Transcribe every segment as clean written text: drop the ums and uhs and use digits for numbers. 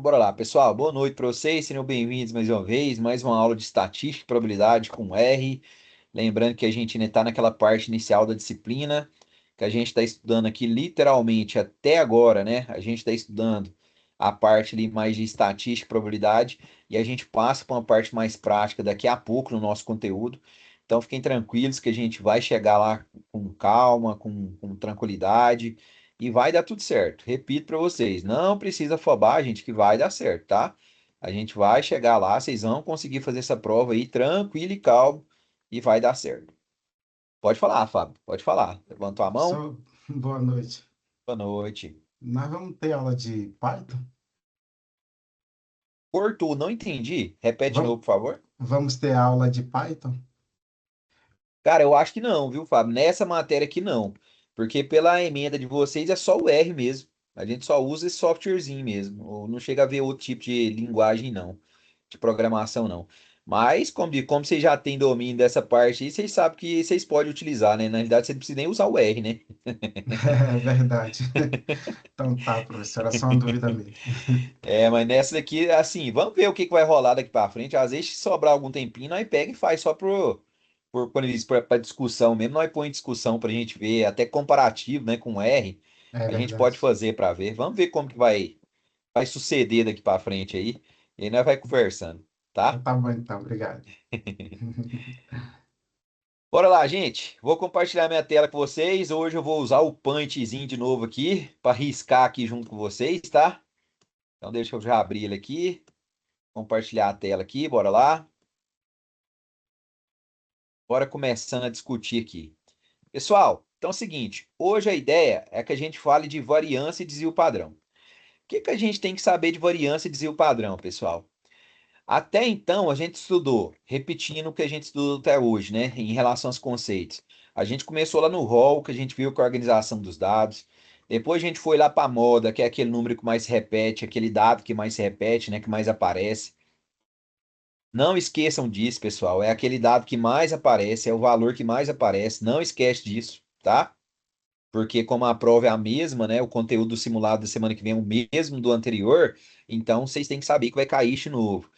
Então, bora lá, pessoal. Boa noite para vocês. Sejam bem-vindos mais uma vez. Mais uma aula de estatística e probabilidade com R. Lembrando que a gente ainda está naquela parte inicial da disciplina, que a gente está estudando aqui literalmente até agora, né? A gente está estudando a parte ali mais de estatística e probabilidade e a gente passa para uma parte mais prática daqui a pouco no nosso conteúdo. Então, fiquem tranquilos que a gente vai chegar lá com calma, com tranquilidade. E vai dar tudo certo. Repito para vocês, não precisa afobar, gente, que vai dar certo, tá? A gente vai chegar lá, vocês vão conseguir fazer essa prova aí tranquilo e calmo e vai dar certo. Pode falar, Fábio, pode falar. Levantou a mão? Só boa noite. Boa noite. Nós vamos ter aula de Python? Cortou, não entendi. Repete de Vamos, novo, por favor. vamos ter aula de Python? Cara, eu acho que não, viu, Fábio? Nessa matéria aqui não. Porque pela emenda de vocês é só o R mesmo. A gente só usa esse softwarezinho mesmo. Ou não chega a ver outro tipo de linguagem, não. De programação, não. Mas, como vocês já têm domínio dessa parte aí, vocês sabem que vocês podem utilizar, né? Na realidade, você não precisa nem usar o R, né? É verdade. Então tá, professor, era só uma dúvida mesmo. É, mas nessa daqui, assim, vamos ver o que que vai rolar daqui pra frente. Às vezes, se sobrar algum tempinho, nós pega e faz só quando eles para discussão mesmo, nós põe em discussão pra gente ver, até comparativo, né, com R, É a gente pode verdade. fazer pra ver. Vamos ver como que vai suceder daqui pra frente aí. E aí nós vai conversando, Então tá? tá bom então, obrigado. Bora lá, gente. Vou compartilhar minha tela com vocês. Hoje eu vou usar o Punchzinho de novo aqui para riscar aqui junto com vocês, tá? Então deixa eu já abrir ele aqui, compartilhar a tela aqui, bora lá. Bora começando a discutir aqui. Pessoal, então é o seguinte, hoje a ideia é que a gente fale de variância e desvio padrão. O que que a gente tem que saber de variância e desvio padrão, pessoal? Até então, a gente estudou, repetindo o que a gente estudou até hoje, né, em relação aos conceitos. A gente começou lá no rol, que a gente viu com a organização dos dados. Depois a gente foi lá para a moda, que é aquele número que mais se repete, aquele dado que mais se repete, né, que mais aparece. Não esqueçam disso, pessoal. É aquele dado que mais aparece, é o valor que mais aparece. Não esquece disso, tá? Porque como a prova é a mesma, né, o conteúdo do simulado da semana que vem é o mesmo do anterior, então vocês têm que saber que vai cair de novo.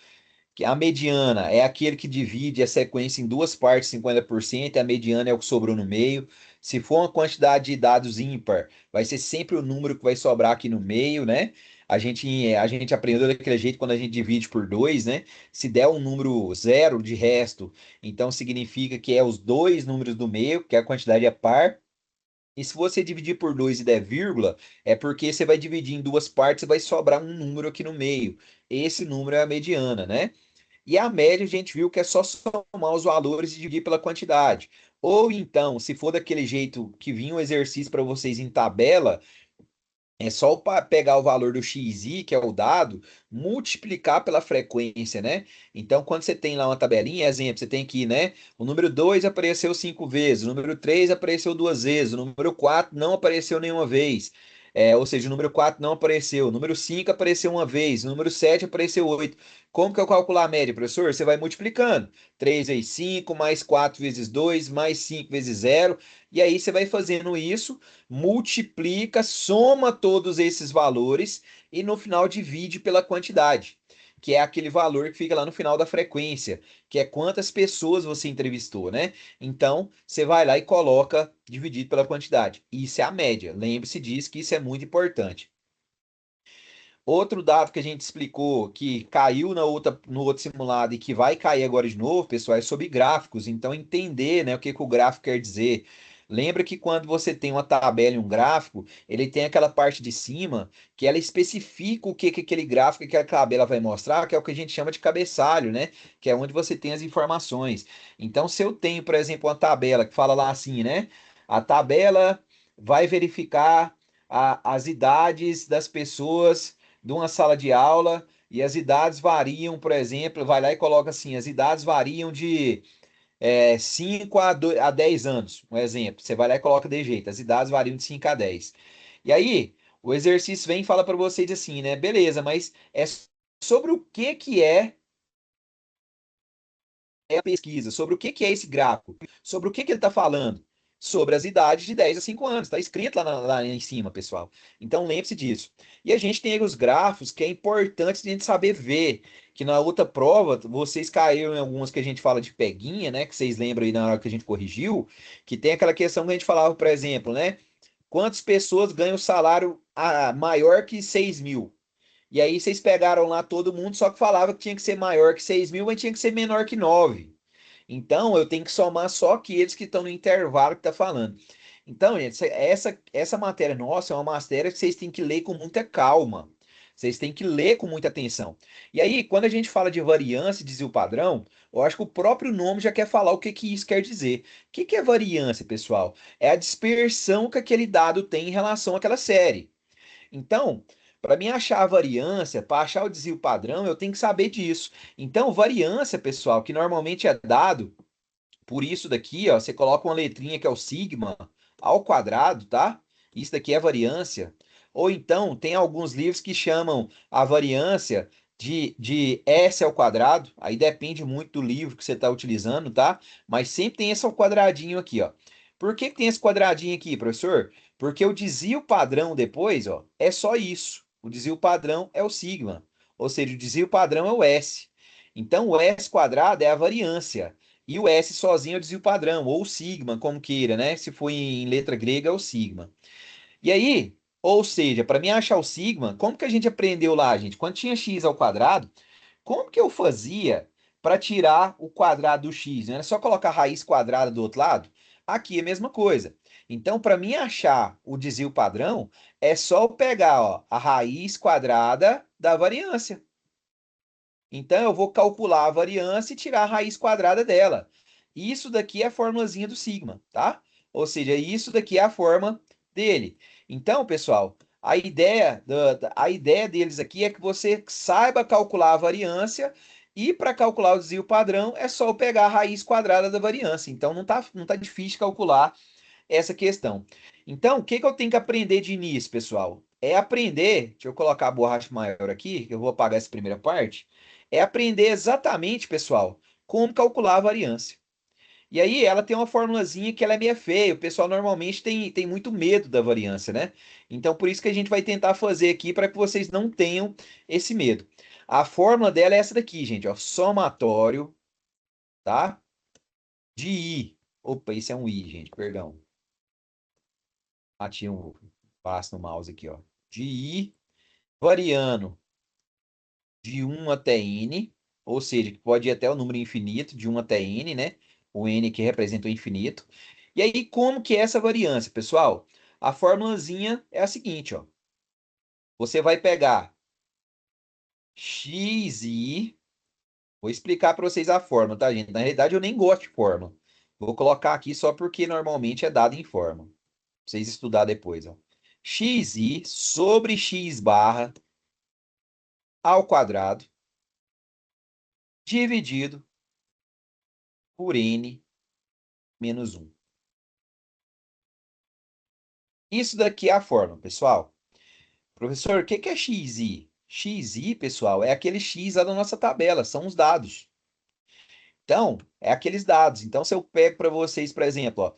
Que a mediana é aquele que divide a sequência em duas partes, 50%, e a mediana é o que sobrou no meio. Se for uma quantidade de dados ímpar, vai ser sempre o número que vai sobrar aqui no meio, né? A gente aprendeu daquele jeito quando a gente divide por dois, né? Se der um número zero de resto, então significa que é os dois números do meio, que a quantidade é par. E se você dividir por 2 e der vírgula, é porque você vai dividir em duas partes e vai sobrar um número aqui no meio. Esse número é a mediana, né? E a média a gente viu que é só somar os valores e dividir pela quantidade. Ou então, se for daquele jeito que vinha o exercício para vocês em tabela, é só pegar o valor do xi, que é o dado, multiplicar pela frequência, né? Então, quando você tem lá uma tabelinha, exemplo, você tem que, né? O número 2 apareceu 5 vezes, o número 3 apareceu 2 vezes, o número 4 não apareceu nenhuma vez. Ou seja, o número 4 não apareceu, o número 5 apareceu uma vez, o número 7 apareceu 8. Como que eu calculo a média, professor? Você vai multiplicando. 3 vezes 5, mais 4 vezes 2, mais 5 vezes zero. E aí você vai fazendo isso, multiplica, soma todos esses valores e no final divide pela quantidade, que é aquele valor que fica lá no final da frequência, que é quantas pessoas você entrevistou, né? Então, você vai lá e coloca dividido pela quantidade. Isso é a média. Lembre-se disso, que isso é muito importante. Outro dado que a gente explicou que caiu no outro simulado e que vai cair agora de novo, pessoal, é sobre gráficos. Então, entender, né, o que que o gráfico quer dizer. Lembra que quando você tem uma tabela e um gráfico, ele tem aquela parte de cima que ela especifica o que que aquele gráfico, aquela tabela vai mostrar, que é o que a gente chama de cabeçalho, né? Que é onde você tem as informações. Então, se eu tenho, por exemplo, uma tabela que fala lá assim, né? A tabela vai verificar as idades das pessoas de uma sala de aula e as idades variam, por exemplo, vai lá e coloca assim, as idades variam de 5 a 10 anos, um exemplo. Você vai lá e coloca de jeito, as idades variam de 5 a 10. E aí, o exercício vem e fala para vocês assim, né? Beleza, mas é sobre o que que é a pesquisa, sobre o que que é esse gráfico, sobre o que que ele está falando. sobre as idades de 10 a 5 anos. Está escrito lá em cima, pessoal. Então lembre-se disso. E a gente tem aí os grafos que é importante a gente saber ver. Que na outra prova, vocês caíram em algumas que a gente fala de peguinha, né? Que vocês lembram aí na hora que a gente corrigiu, que tem aquela questão que a gente falava, por exemplo, né? Quantas pessoas ganham salário maior que 6 mil? E aí vocês pegaram lá todo mundo, só que falava que tinha que ser maior que 6 mil, mas tinha que ser menor que 9. Então, eu tenho que somar só aqueles que estão no intervalo que está falando. Então, gente, essa matéria nossa é uma matéria que vocês têm que ler com muita calma. Vocês têm que ler com muita atenção. E aí, quando a gente fala de variância e desvio padrão, eu acho que o próprio nome já quer falar o que que isso quer dizer. O que que é variância, pessoal? É a dispersão que aquele dado tem em relação àquela série. Então, para mim achar a variância, para achar o desvio padrão, eu tenho que saber disso. Então, variância, pessoal, que normalmente é dado por isso daqui, ó, você coloca uma letrinha que é o sigma ao quadrado, tá? Isso daqui é variância. Ou então, tem alguns livros que chamam a variância de S ao quadrado. Aí depende muito do livro que você está utilizando, tá? Mas sempre tem esse quadradinho aqui, ó. Por que que tem esse quadradinho aqui, professor? Porque o desvio padrão depois, ó, é só isso. O desvio padrão é o sigma. Ou seja, o desvio padrão é o S. Então, o S quadrado é a variância. E o S sozinho é o desvio padrão, ou o sigma, como queira, né? Se for em letra grega, é o sigma. E aí, ou seja, para mim achar o sigma, como que a gente aprendeu lá, gente? Quando tinha x ao quadrado, como que eu fazia para tirar o quadrado do x? Não era só colocar a raiz quadrada do outro lado? Aqui é a mesma coisa. Então, para mim achar o desvio padrão, é só eu pegar, ó, a raiz quadrada da variância. Então, eu vou calcular a variância e tirar a raiz quadrada dela. Isso daqui é a formulazinha do sigma, tá? Ou seja, isso daqui é a forma dele. Então, pessoal, a ideia deles aqui é que você saiba calcular a variância e para calcular o desvio padrão é só eu pegar a raiz quadrada da variância. Então, não tá difícil calcular essa questão. Então, o que que eu tenho que aprender de início, pessoal? É aprender, deixa eu colocar a borracha maior aqui, que eu vou apagar essa primeira parte. É aprender exatamente, pessoal, como calcular a variância. E aí ela tem uma formulazinha que ela é meio feia. O pessoal normalmente tem muito medo da variância, né? Então por isso que a gente vai tentar fazer aqui para que vocês não tenham esse medo. A fórmula dela é essa daqui, gente, ó, somatório, tá? De I. Opa, isso é um I, gente, perdão. Tinha um passo no mouse aqui, ó. De I variando de 1 até N, ou seja, que pode ir até o número infinito, de 1 até N, né? O N que representa o infinito. E aí, como que é essa variância, pessoal? A formulazinha é a seguinte, ó. Você vai pegar xi, vou explicar para vocês a fórmula, tá, gente? Na realidade, eu nem gosto de fórmula. Vou colocar aqui só porque normalmente é dado em fórmula. Pra vocês estudar depois, ó. Xi sobre x barra ao quadrado dividido por n menos 1. Isso daqui é a fórmula, pessoal. Professor, o que que é xi? Xi, pessoal, é aquele x lá da nossa tabela, são os dados. Então, é aqueles dados. Então, se eu pego para vocês, por exemplo, ó,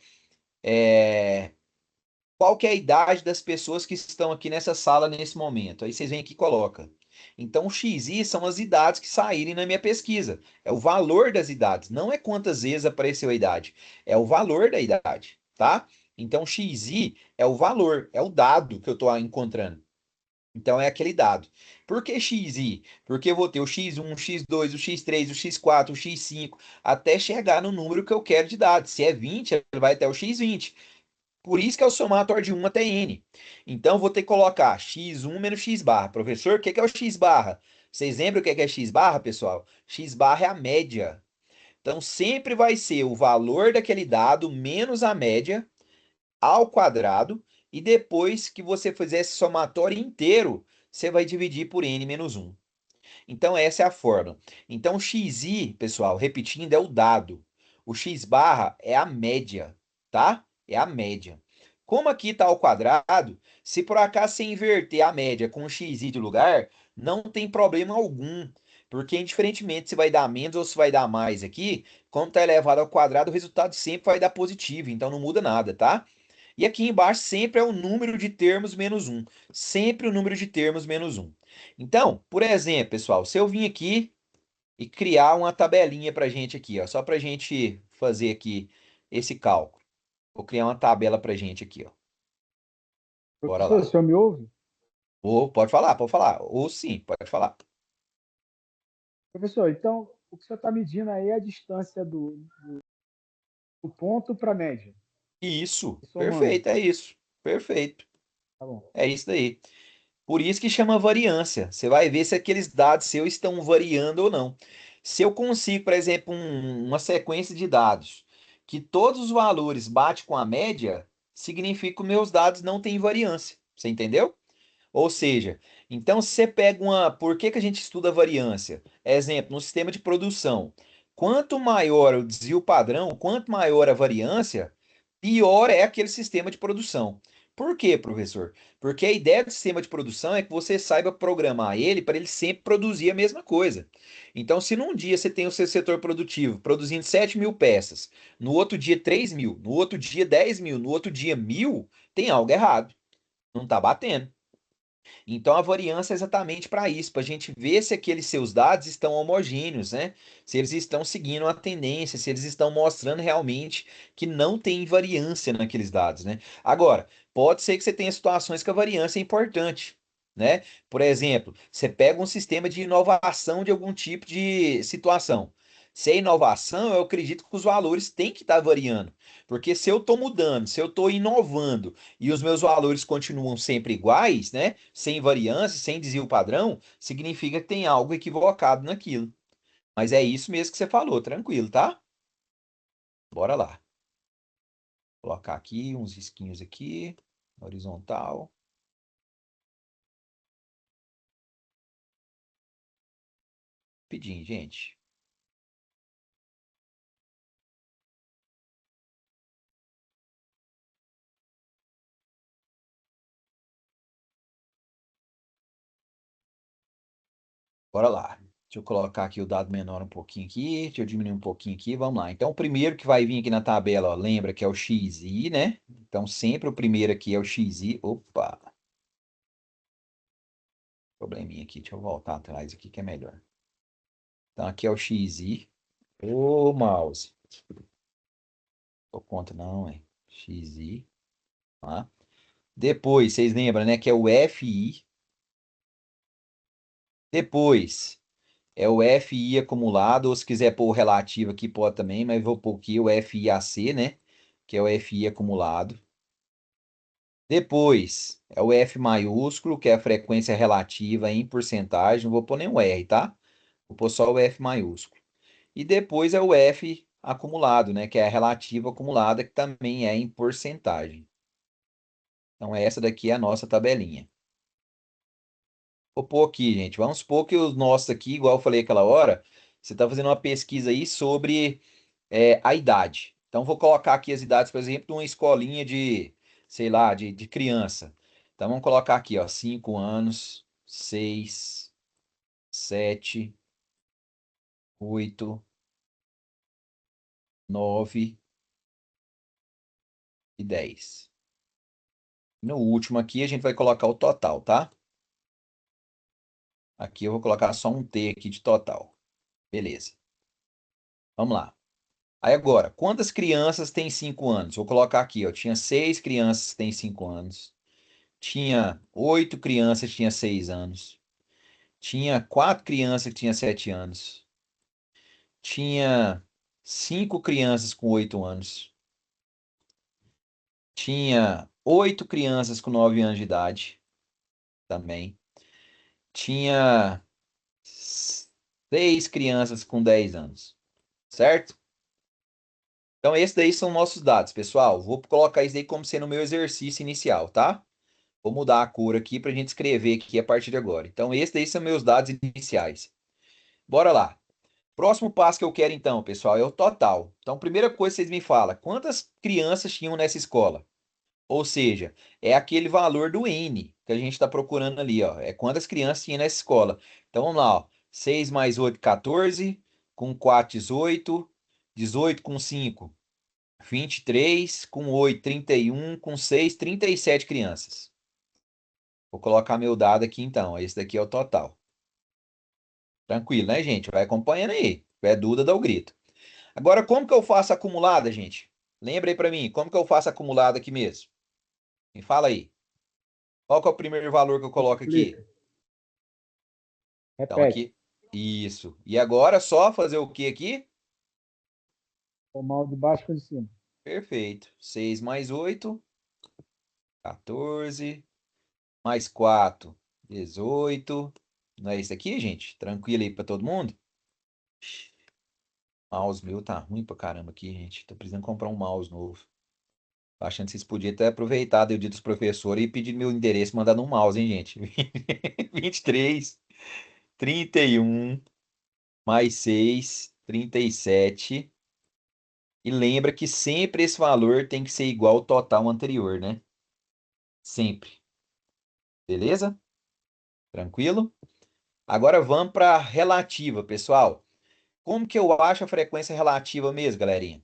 qual que é a idade das pessoas que estão aqui nessa sala nesse momento? Aí vocês vêm aqui e colocam. Então, o XI são as idades que saírem na minha pesquisa. É o valor das idades. Não é quantas vezes apareceu a idade. É o valor da idade, tá? Então, XI é o valor, é o dado que eu estou encontrando. Então, é aquele dado. Por que XI? Porque eu vou ter o X1, o X2, o X3, o X4, o X5, até chegar no número que eu quero de dados. Se é 20, ele vai até o X20. Por isso que é o somatório de 1 até n. Então, vou ter que colocar x1 menos x barra. Professor, o que é o x barra? Vocês lembram o que é x barra, pessoal? X barra é a média. Então, sempre vai ser o valor daquele dado menos a média ao quadrado. E depois que você fizer esse somatório inteiro, você vai dividir por n menos 1. Então, essa é a fórmula. Então, xi, pessoal, repetindo, é o dado. O x barra é a média, tá? É a média. Como aqui está ao quadrado, se por acaso você inverter a média com o xi de lugar, não tem problema algum, Porque indiferentemente se vai dar menos ou se vai dar mais aqui, como está elevado ao quadrado, o resultado sempre vai dar positivo, então não muda nada, tá? E aqui embaixo sempre é o número de termos menos um. Sempre o número de termos menos um. Então, por exemplo, pessoal, se eu vim aqui e criar uma tabelinha para gente aqui, ó, só para gente fazer aqui esse cálculo. Vou criar uma tabela para gente aqui, ó. Bora Professor, o lá. senhor me ouve? Ou pode falar, pode falar. Ou sim, pode falar. Professor, então, o que o senhor está medindo aí é a distância do ponto para a média, Isso, somando. perfeito, é isso. Perfeito. Tá bom. É isso daí. Por isso que chama variância. Você vai ver se aqueles dados seus estão variando ou não. Se eu consigo, por exemplo, uma sequência de dados que todos os valores batem com a média, significa que meus dados não têm variância. Você entendeu? Ou seja, então se você pega uma. Por que que a gente estuda variância? Exemplo, no sistema de produção. Quanto maior o desvio padrão, quanto maior a variância, pior é aquele sistema de produção. Por quê, professor? Porque a ideia do sistema de produção é que você saiba programar ele para ele sempre produzir a mesma coisa. Então, se num dia você tem o seu setor produtivo produzindo 7.000 peças, no outro dia 3.000, no outro dia 10.000, no outro dia 1.000, tem algo errado. Não está batendo. Então a variância é exatamente para isso, para a gente ver se aqueles seus dados estão homogêneos, né? Se eles estão seguindo a tendência, se eles estão mostrando realmente que não tem variância naqueles dados, né? Agora, pode ser que você tenha situações que a variância é importante, né? Por exemplo, você pega um sistema de inovação de algum tipo de situação. Se é inovação, eu acredito que os valores têm que estar variando. Porque se eu estou mudando, se eu estou inovando e os meus valores continuam sempre iguais, né? Sem variância, sem desvio padrão, significa que tem algo equivocado naquilo. Mas é isso mesmo que você falou, tranquilo, tá? Bora lá. Vou colocar aqui uns risquinhos aqui, horizontal. Pedir, gente. Bora lá. Deixa eu colocar aqui o dado menor um pouquinho aqui. Deixa eu diminuir um pouquinho aqui. Vamos lá. Então, o primeiro que vai vir aqui na tabela, ó, lembra que é o XI, né? Então, sempre o primeiro aqui é o XI. Opa, probleminha aqui. Deixa eu voltar atrás aqui que é melhor. Então, aqui é o XI. Ô, mouse. Tô conta não, é. XI. Tá? Depois, vocês lembram, né? Que é o FI. Depois, é o FI acumulado. Ou se quiser pôr o relativo aqui, pode também. Mas vou pôr aqui o FIAC, né? Que é o FI acumulado. Depois, é o F maiúsculo, que é a frequência relativa em porcentagem. Não vou pôr nem o R, tá? Vou pôr só o F maiúsculo. E depois é o F acumulado, né? Que é a relativa acumulada, que também é em porcentagem. Então, essa daqui é a nossa tabelinha. Vou pôr aqui, gente. Vamos supor que os nossos aqui, igual eu falei aquela hora, você está fazendo uma pesquisa aí sobre a idade. Então, vou colocar aqui as idades, por exemplo, de uma escolinha de, sei lá, de criança. Então, vamos colocar aqui, ó, 5 anos, 6, 7, 8, 9 e 10. No último aqui, a gente vai colocar o total, tá? Aqui eu vou colocar só um T aqui de total. Beleza. Vamos lá. Aí agora, quantas crianças têm 5 anos? Vou colocar aqui, ó. Tinha 6 crianças que têm 5 anos. Tinha 8 crianças que tinham 6 anos. Tinha 4 crianças que tinham 7 anos. Tinha 5 crianças com 8 anos. Tinha 8 crianças com 9 anos de idade também. Tinha 6 crianças com 10 anos. Certo? Então, esses daí são nossos dados, pessoal. Vou colocar isso daí como sendo o meu exercício inicial, tá? Vou mudar a cor aqui para a gente escrever aqui a partir de agora. Então, esses daí são meus dados iniciais. Bora lá. Próximo passo que eu quero, então, pessoal, é o total. Então, primeira coisa que vocês me falam, quantas crianças tinham nessa escola? Ou seja, é aquele valor do N que a gente está procurando ali, ó. É quantas crianças tinha nessa escola. Então, vamos lá, ó. 6 mais 8, 14. Com 4, 18. 18 com 5, 23. Com 8, 31. Com 6, 37 crianças. Vou colocar meu dado aqui então. Esse daqui é o total. Tranquilo, né, gente? Vai acompanhando aí. Se tiver dúvida, dá o grito. Agora, como que eu faço a acumulada, gente? Lembra aí pra mim, como que eu faço a acumulada aqui mesmo? Me fala aí. Qual que é o primeiro valor que eu coloco aqui? Multiplica. Então, Repete. aqui. Isso. E agora, só fazer o que aqui? Somar o de baixo com o de cima. Perfeito. 6 mais 8, 14. Mais 4, 18. Não é isso aqui, gente? Tranquilo aí pra todo mundo? Mouse meu tá ruim pra caramba aqui, gente. Tô precisando comprar um mouse novo. Tô achando que vocês podiam ter aproveitado o dia dos professores e pedido meu endereço e mandado um mouse, hein, gente? 23, 31, mais 6, 37. E lembra que sempre esse valor tem que ser igual ao total anterior, né? Sempre. Beleza? Tranquilo? Agora vamos para relativa, pessoal. Como que eu acho a frequência relativa mesmo, galerinha?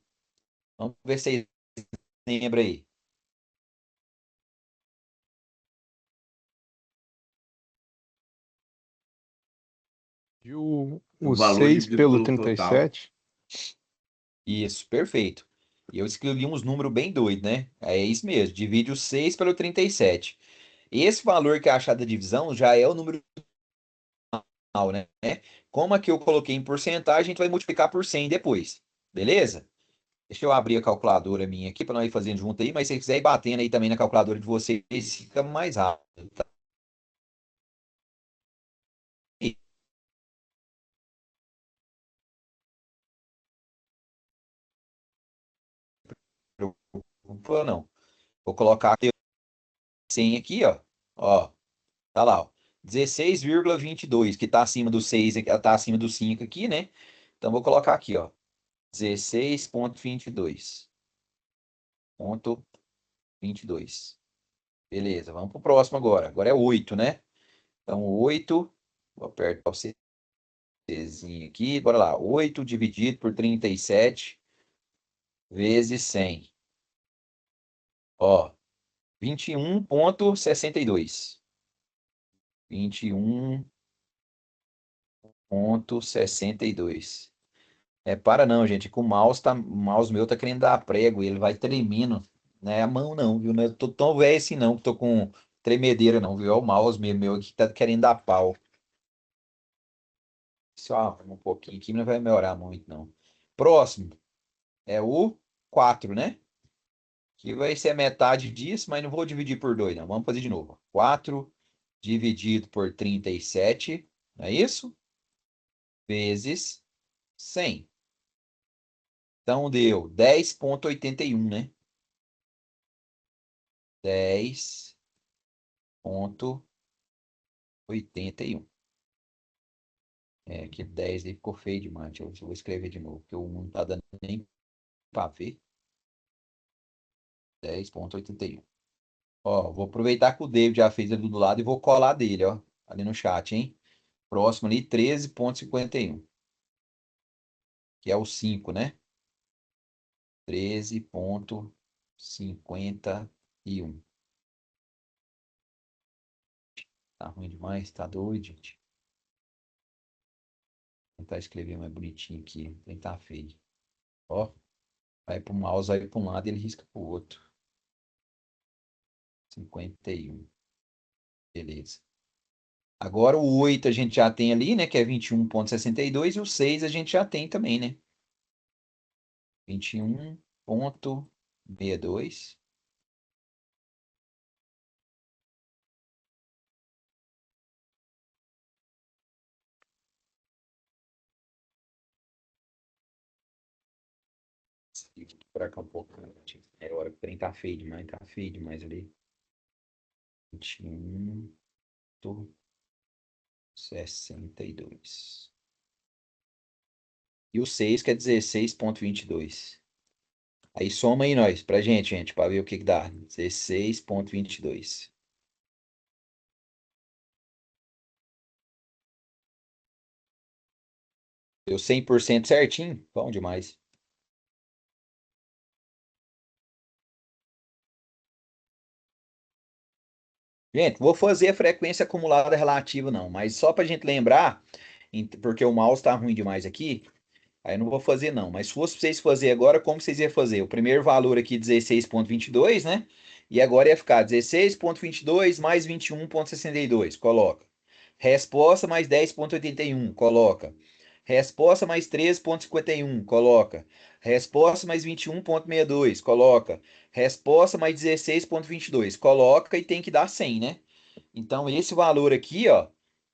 Vamos ver se vocês lembram aí. E o O valor 6 dividido pelo pelo total. 37? Isso, perfeito. E eu escrevi uns números bem doidos, né? É isso mesmo, divide o 6 pelo 37. Esse valor que é achado da divisão já é o número final, né? Como aqui eu coloquei em porcentagem, a gente vai multiplicar por 100 depois. Beleza? Deixa eu abrir a calculadora minha aqui para nós ir fazendo junto aí, mas se você quiser ir batendo aí também na calculadora de vocês, fica mais rápido, tá? Preocupa não. Vou colocar 100 aqui, ó. Ó, tá lá, ó. 16,22, que tá acima do 6, tá acima do 5 aqui, né? Então vou colocar aqui, ó. 16,22. Ponto 22. Beleza, vamos pro próximo agora. Agora é 8, né? Então 8, vou apertar o Czinho aqui, bora lá. 8 dividido por 37 vezes 100. Ó, 21,62. 21,62. É, para não, gente, que o mouse, tá, o mouse meu tá querendo dar prego e ele vai tremendo. Não é a mão não, viu? Não é- tô tão velho assim não, que tô com tremedeira não, viu? É o mouse mesmo, meu aqui que tá querendo dar pau. Só um pouquinho aqui, não vai melhorar muito não. Próximo é o 4, né? Que vai ser a metade disso, mas não vou dividir por 2 não. Vamos fazer de novo. 4 dividido por 37, não é isso? Vezes 100. Então deu 10,81, né? 10,81. É, que 10 aí ficou feio demais. Eu vou escrever de novo, porque o 1 não tá dando nem pra ver. 10,81. Ó, vou aproveitar que o David já fez ali do lado e vou colar dele, ó. Ali no chat, hein? Próximo ali, 13,51. Que é o 5, né? 13,51. Tá ruim demais? Tá doido, gente? Vou tentar escrever mais bonitinho aqui. Tem que tá feio. Ó, vai pro mouse, vai pra um lado e ele risca pro outro. 51. Beleza. Agora o 8 a gente já tem ali, né? Que é 21,62. E o 6 a gente já tem também, né? 21,62. Por cá um pouco. É hora que o trem tá feio demais ali. 21,62. E o 6 que é 16,22. Aí soma aí nós, pra gente, pra ver o que que dá. 16,22. Deu 100% certinho? Bom demais. Gente, vou fazer a frequência acumulada relativa não, mas só para a gente lembrar, porque o mouse está ruim demais aqui, aí eu não vou fazer não. Mas se fosse pra vocês fazer agora, como vocês iam fazer? O primeiro valor aqui, 16,22, né? E agora ia ficar 16,22 mais 21,62. Coloca. Resposta mais 10,81. Coloca. Resposta mais 13,51. Coloca. Resposta mais 21,62. Coloca. Resposta mais 16,22. Coloca e tem que dar 100, né? Então, esse valor aqui, ó,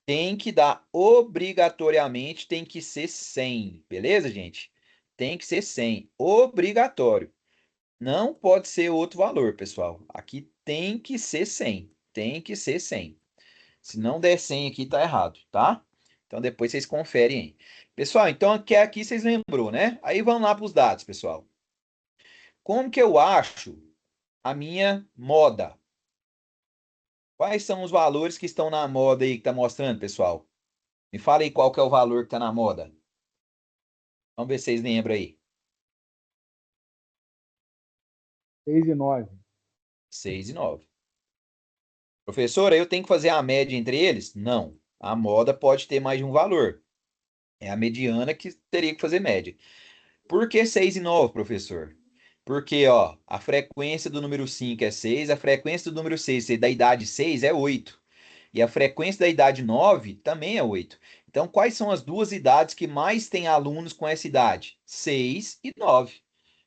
tem que dar obrigatoriamente, tem que ser 100, beleza, gente? Tem que ser 100, obrigatório. Não pode ser outro valor, pessoal. Aqui tem que ser 100, tem que ser 100. Se não der 100 aqui, tá errado, tá? Então depois vocês conferem aí. Pessoal, então aqui vocês lembrou, né? Aí vamos lá para os dados, pessoal. Como que eu acho a minha moda? Quais são os valores que estão na moda aí que tá mostrando, pessoal? Me fala aí qual que é o valor que tá na moda. Vamos ver se vocês lembram aí. 6 e 9. 6 e 9. Professor, eu tenho que fazer a média entre eles? Não. A moda pode ter mais de um valor. É a mediana que teria que fazer média. Por que 6 e 9, professor? Porque, ó, a frequência do número 5 é 6, a frequência do número 6 da idade 6 é 8. E a frequência da idade 9 também é 8. Então, quais são as duas idades que mais têm alunos com essa idade? 6 e 9.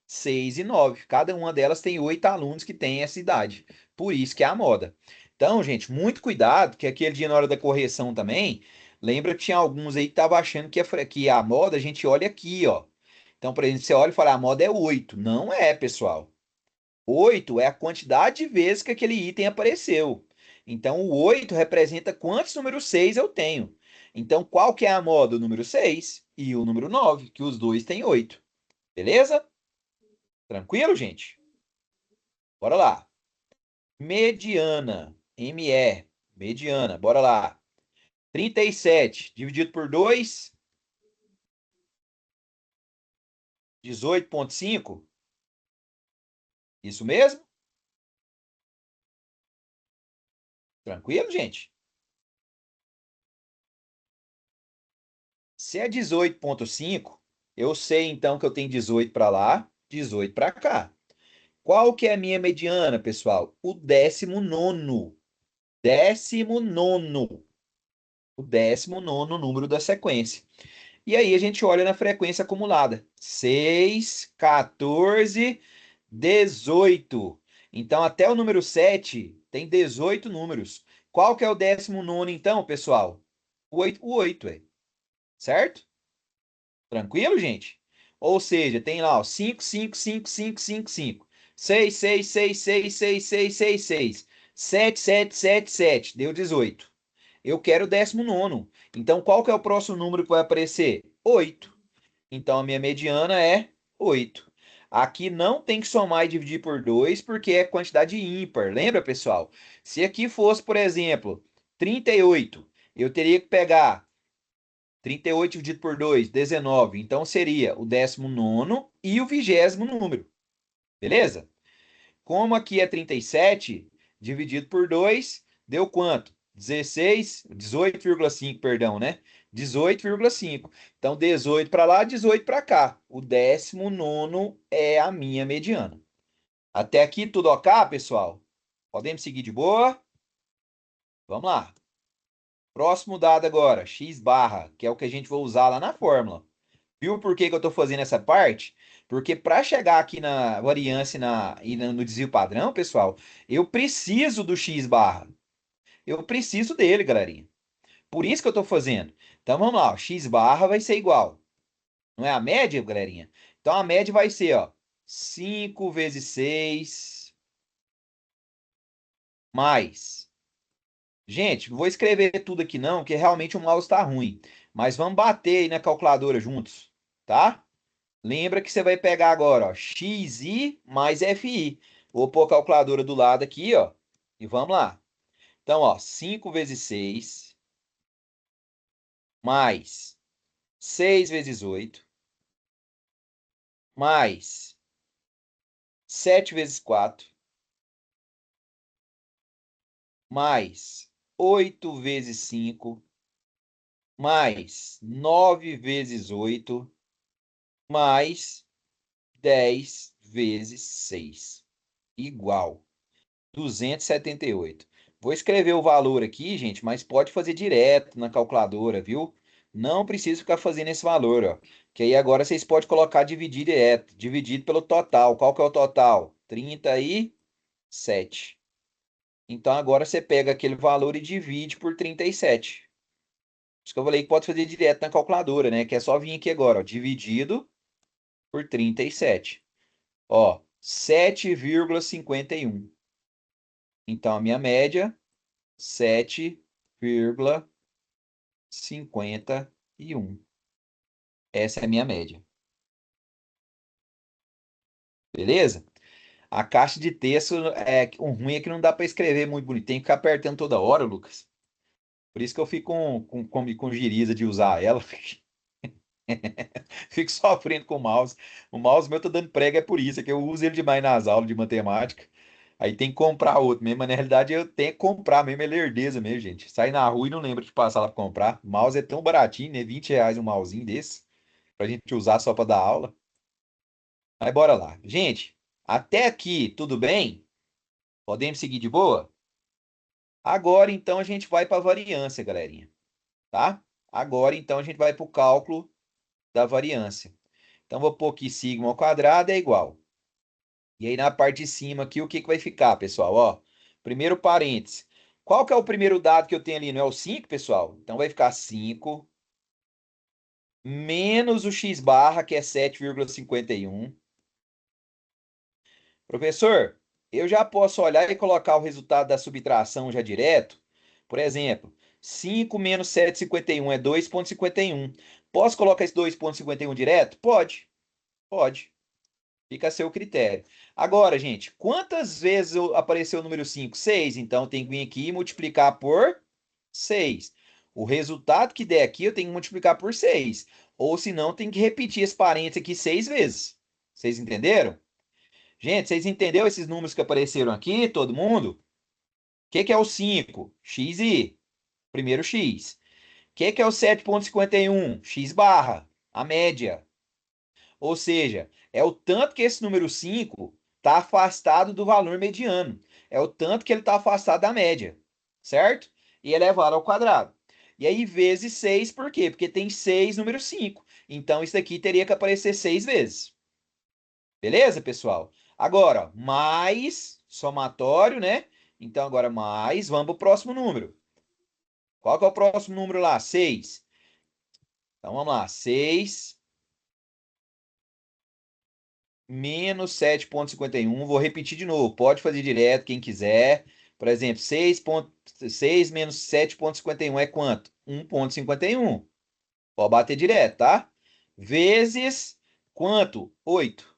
6 e 9. Cada uma delas tem 8 alunos que têm essa idade. Por isso que é a moda. Então, gente, muito cuidado, que aquele dia na hora da correção também, lembra que tinha alguns aí que estavam achando que a moda, a gente olha aqui, ó. Então, por exemplo, você olha e fala, a moda é 8. Não é, pessoal. 8 é a quantidade de vezes que aquele item apareceu. Então, o 8 representa quantos números 6 eu tenho. Então, qual que é a moda? O número 6 e o número 9, que os dois têm 8. Beleza? Tranquilo, gente? Bora lá. Mediana. ME. Mediana. Bora lá. 37 dividido por 2, 18,5. Isso mesmo? Tranquilo, gente? Se é 18,5, eu sei então que eu tenho 18 para lá, 18 para cá. Qual que é a minha mediana, pessoal? O 19º. 19º. O 19º número da sequência. E aí a gente olha na frequência acumulada. 6, 14, 18. Então, até o número 7 tem 18 números. Qual que é o 19º, então, pessoal? O 8, é. Certo? Tranquilo, gente? Ou seja, tem lá, ó, 5, 5, 5, 5, 5, 5. 6, 6, 6, 6, 6, 6, 6, 6. 7, 7, 7, 7. Deu 18. Eu quero o 19º. Então, qual que é o próximo número que vai aparecer? 8. Então, a minha mediana é 8. Aqui não tem que somar e dividir por 2, porque é quantidade ímpar. Lembra, pessoal? Se aqui fosse, por exemplo, 38, eu teria que pegar 38 dividido por 2, 19. Então, seria o 19º e o 20º número. Beleza? Como aqui é 37, dividido por 2, deu quanto? 16, 18,5, perdão, né? 18,5. Então, 18 para lá, 18 para cá. O 19º é a minha mediana. Até aqui tudo ok, pessoal? Podemos seguir de boa? Vamos lá. Próximo dado agora, x barra, que é o que a gente vai usar lá na fórmula. Viu por que que eu estou fazendo essa parte? Porque para chegar aqui na variância no desvio padrão, pessoal, eu preciso do x barra. Eu preciso dele, galerinha. Por isso que eu estou fazendo. Então vamos lá, ó, x barra vai ser igual. Não é a média, galerinha? Então a média vai ser, ó, 5 vezes 6 mais. Gente, não vou escrever tudo aqui não, que realmente o mouse está ruim. Mas vamos bater aí na calculadora juntos, tá? Lembra que você vai pegar agora, ó, xi mais fi. Vou pôr a calculadora do lado aqui, ó, e vamos lá. Então, ó, 5 vezes 6 mais 6 vezes 8, mais 7 vezes 4, mais 8 vezes 5, mais 9 vezes 8, mais 10 vezes 6, igual 278. Vou escrever o valor aqui, gente, mas pode fazer direto na calculadora, viu? Não precisa ficar fazendo esse valor, ó. Que aí agora vocês podem colocar dividir direto, dividido pelo total. Qual que é o total? 37. Então agora você pega aquele valor e divide por 37. Por isso que eu falei que pode fazer direto na calculadora, né? Que é só vir aqui agora, ó, dividido por 37. Ó, 7,51. Então a minha média, 7,51. Essa é a minha média. Beleza? A caixa de texto, o ruim é que não dá para escrever muito bonito. Tem que ficar apertando toda hora, Lucas. Por isso que eu fico com giriza de usar ela. Fico sofrendo com o mouse. O mouse meu tá dando prego, é por isso, é que eu uso ele demais nas aulas de matemática. Aí tem que comprar outro mesmo, mas na realidade eu tenho que comprar mesmo, é lerdeza mesmo, gente. Sai na rua e não lembra de passar lá pra comprar. Mouse é tão baratinho, né? R$ 20 um mousezinho desse, pra gente usar só pra dar aula. Mas bora lá. Gente, até aqui, tudo bem? Podemos seguir de boa? Agora então a gente vai para variância, galerinha, tá? Agora então a gente vai para o cálculo da variância. Então vou pôr aqui sigma ao quadrado é igual. E aí na parte de cima aqui o que que vai ficar, pessoal? Ó, primeiro parênteses. Qual que é o primeiro dado que eu tenho ali? Não é o 5, pessoal? Então vai ficar 5 menos o x barra, que é 7,51. Professor, eu já posso olhar e colocar o resultado da subtração já direto? Por exemplo, 5 menos 7,51 é 2,51. Posso colocar esse 2,51 direto? Pode, pode. Fica a seu critério. Agora, gente, quantas vezes apareceu o número 5? 6. Então, tem que vir aqui e multiplicar por 6. O resultado que der aqui, eu tenho que multiplicar por 6. Ou, senão, tem que repetir esse parênteses aqui 6 vezes. Vocês entenderam? Gente, vocês entenderam esses números que apareceram aqui, todo mundo? O que é o 5? XI. Primeiro X. O que é o 7,51? X barra. A média. Ou seja, é o tanto que esse número 5 está afastado do valor mediano. É o tanto que ele está afastado da média. Certo? E elevado ao quadrado. E aí, vezes 6, por quê? Porque tem 6 número 5. Então, isso daqui teria que aparecer 6 vezes. Beleza, pessoal? Agora, mais somatório, né? Então, agora mais, vamos para o próximo número. Qual que é o próximo número lá? 6. Então, vamos lá. 6 menos 7,51. Vou repetir de novo. Pode fazer direto, quem quiser. Por exemplo, 6 menos 7,51 é quanto? 1,51. Pode bater direto, tá? Vezes quanto? 8.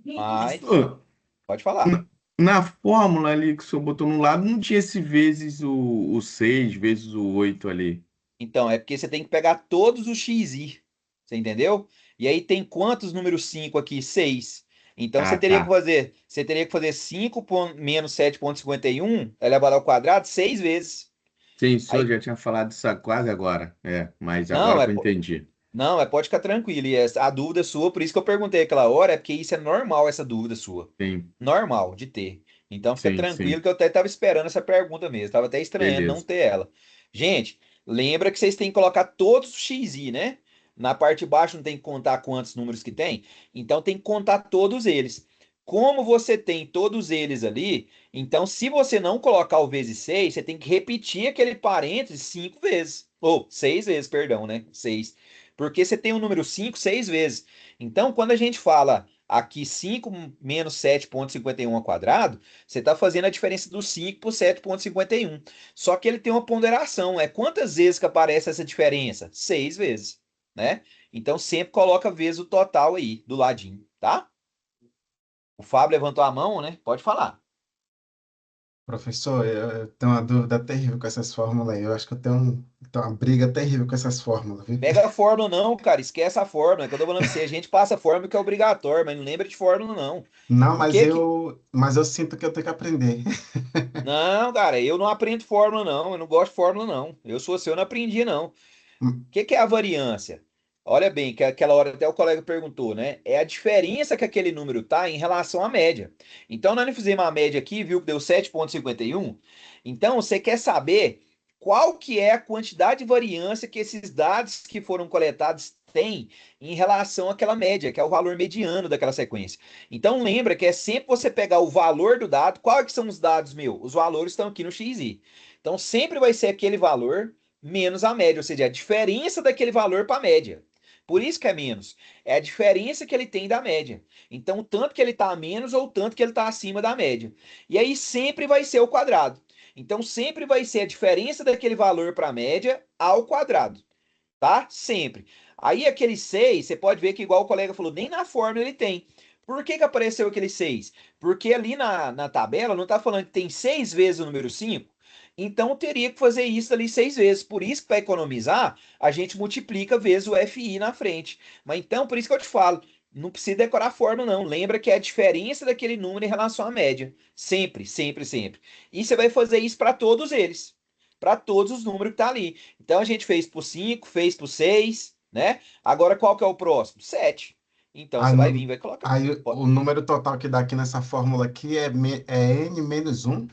Mais. Professor, Pode falar. na fórmula ali que o senhor botou no lado, não tinha esse vezes o 6 vezes o 8 ali. Então, é porque você tem que pegar todos os xi. Você entendeu? E aí tem quantos números 5 aqui? 6. Então Ah, tá. você teria que fazer 5 menos 7,51 elevado ao quadrado 6 vezes. Sim, o senhor Aí, já tinha falado isso quase agora. É, mas não, agora que eu entendi. não, pode ficar tranquilo. E a dúvida sua, por isso que eu perguntei aquela hora, é porque isso é normal, essa dúvida sua. Sim, Normal de ter. Então fica sim, tranquilo sim. que eu até estava esperando essa pergunta mesmo. Estava até estranhando não Beleza. ter ela. Gente, lembra que vocês têm que colocar todos os xi, né? Na parte de baixo não tem que contar quantos números que tem. Então tem que contar todos eles. Como você tem todos eles ali, então se você não colocar o vezes 6, você tem que repetir aquele parênteses 5 vezes. Ou 6 vezes, perdão, né? 6. Porque você tem o número 5 6 vezes. Então, quando a gente fala aqui 5 menos 7,51 ao quadrado, você está fazendo a diferença do 5 por 7,51. Só que ele tem uma ponderação, é quantas vezes que aparece essa diferença? 6 vezes, né? Então sempre coloca vezes o total aí, do ladinho, tá? O Fábio levantou a mão, né? Pode falar. Professor, eu tenho uma dúvida terrível com essas fórmulas aí. Eu acho que tenho uma briga terrível com essas fórmulas, viu? Pega a fórmula não, cara, esquece a fórmula. Quando eu tô falando pra você, a gente passa a fórmula que é obrigatório, mas não lembra de fórmula não. Não, Por que que... mas eu sinto que eu tenho que aprender. Não, cara, eu não aprendo fórmula não, eu não gosto de fórmula não. Eu sou seu, eu não aprendi não. O que é a variância? Olha bem, que aquela hora até o colega perguntou, né? É a diferença que aquele número tá em relação à média. Então, nós fizemos a média aqui, viu que deu 7,51. Então, você quer saber qual que é a quantidade de variância que esses dados que foram coletados têm em relação àquela média, que é o valor mediano daquela sequência. Então, lembra que é sempre você pegar o valor do dado. Quais que são os dados, meu? Os valores estão aqui no XI. Então, sempre vai ser aquele valor menos a média, ou seja, a diferença daquele valor para a média. Por isso que é menos. É a diferença que ele tem da média. Então, o tanto que ele está a menos ou o tanto que ele está acima da média. E aí sempre vai ser o quadrado. Então, sempre vai ser a diferença daquele valor para a média ao quadrado. Tá? Sempre. Aí, aquele 6, você pode ver que, igual o colega falou, nem na fórmula ele tem. Por que que apareceu aquele 6? Porque ali na tabela não está falando que tem 6 vezes o número 5. Então, teria que fazer isso ali 6 vezes. Por isso que, para economizar, a gente multiplica vezes o FI na frente. Mas então, por isso que eu te falo, não precisa decorar a fórmula, não. Lembra que é a diferença daquele número em relação à média. Sempre, sempre, sempre. E você vai fazer isso para todos eles. Para todos os números que tá ali. Então, a gente fez por 5, fez por 6, né? Agora, qual que é o próximo? 7. Então, Aí, você vai vir no- e vai colocar. aí o número total que dá aqui nessa fórmula aqui é n menos um.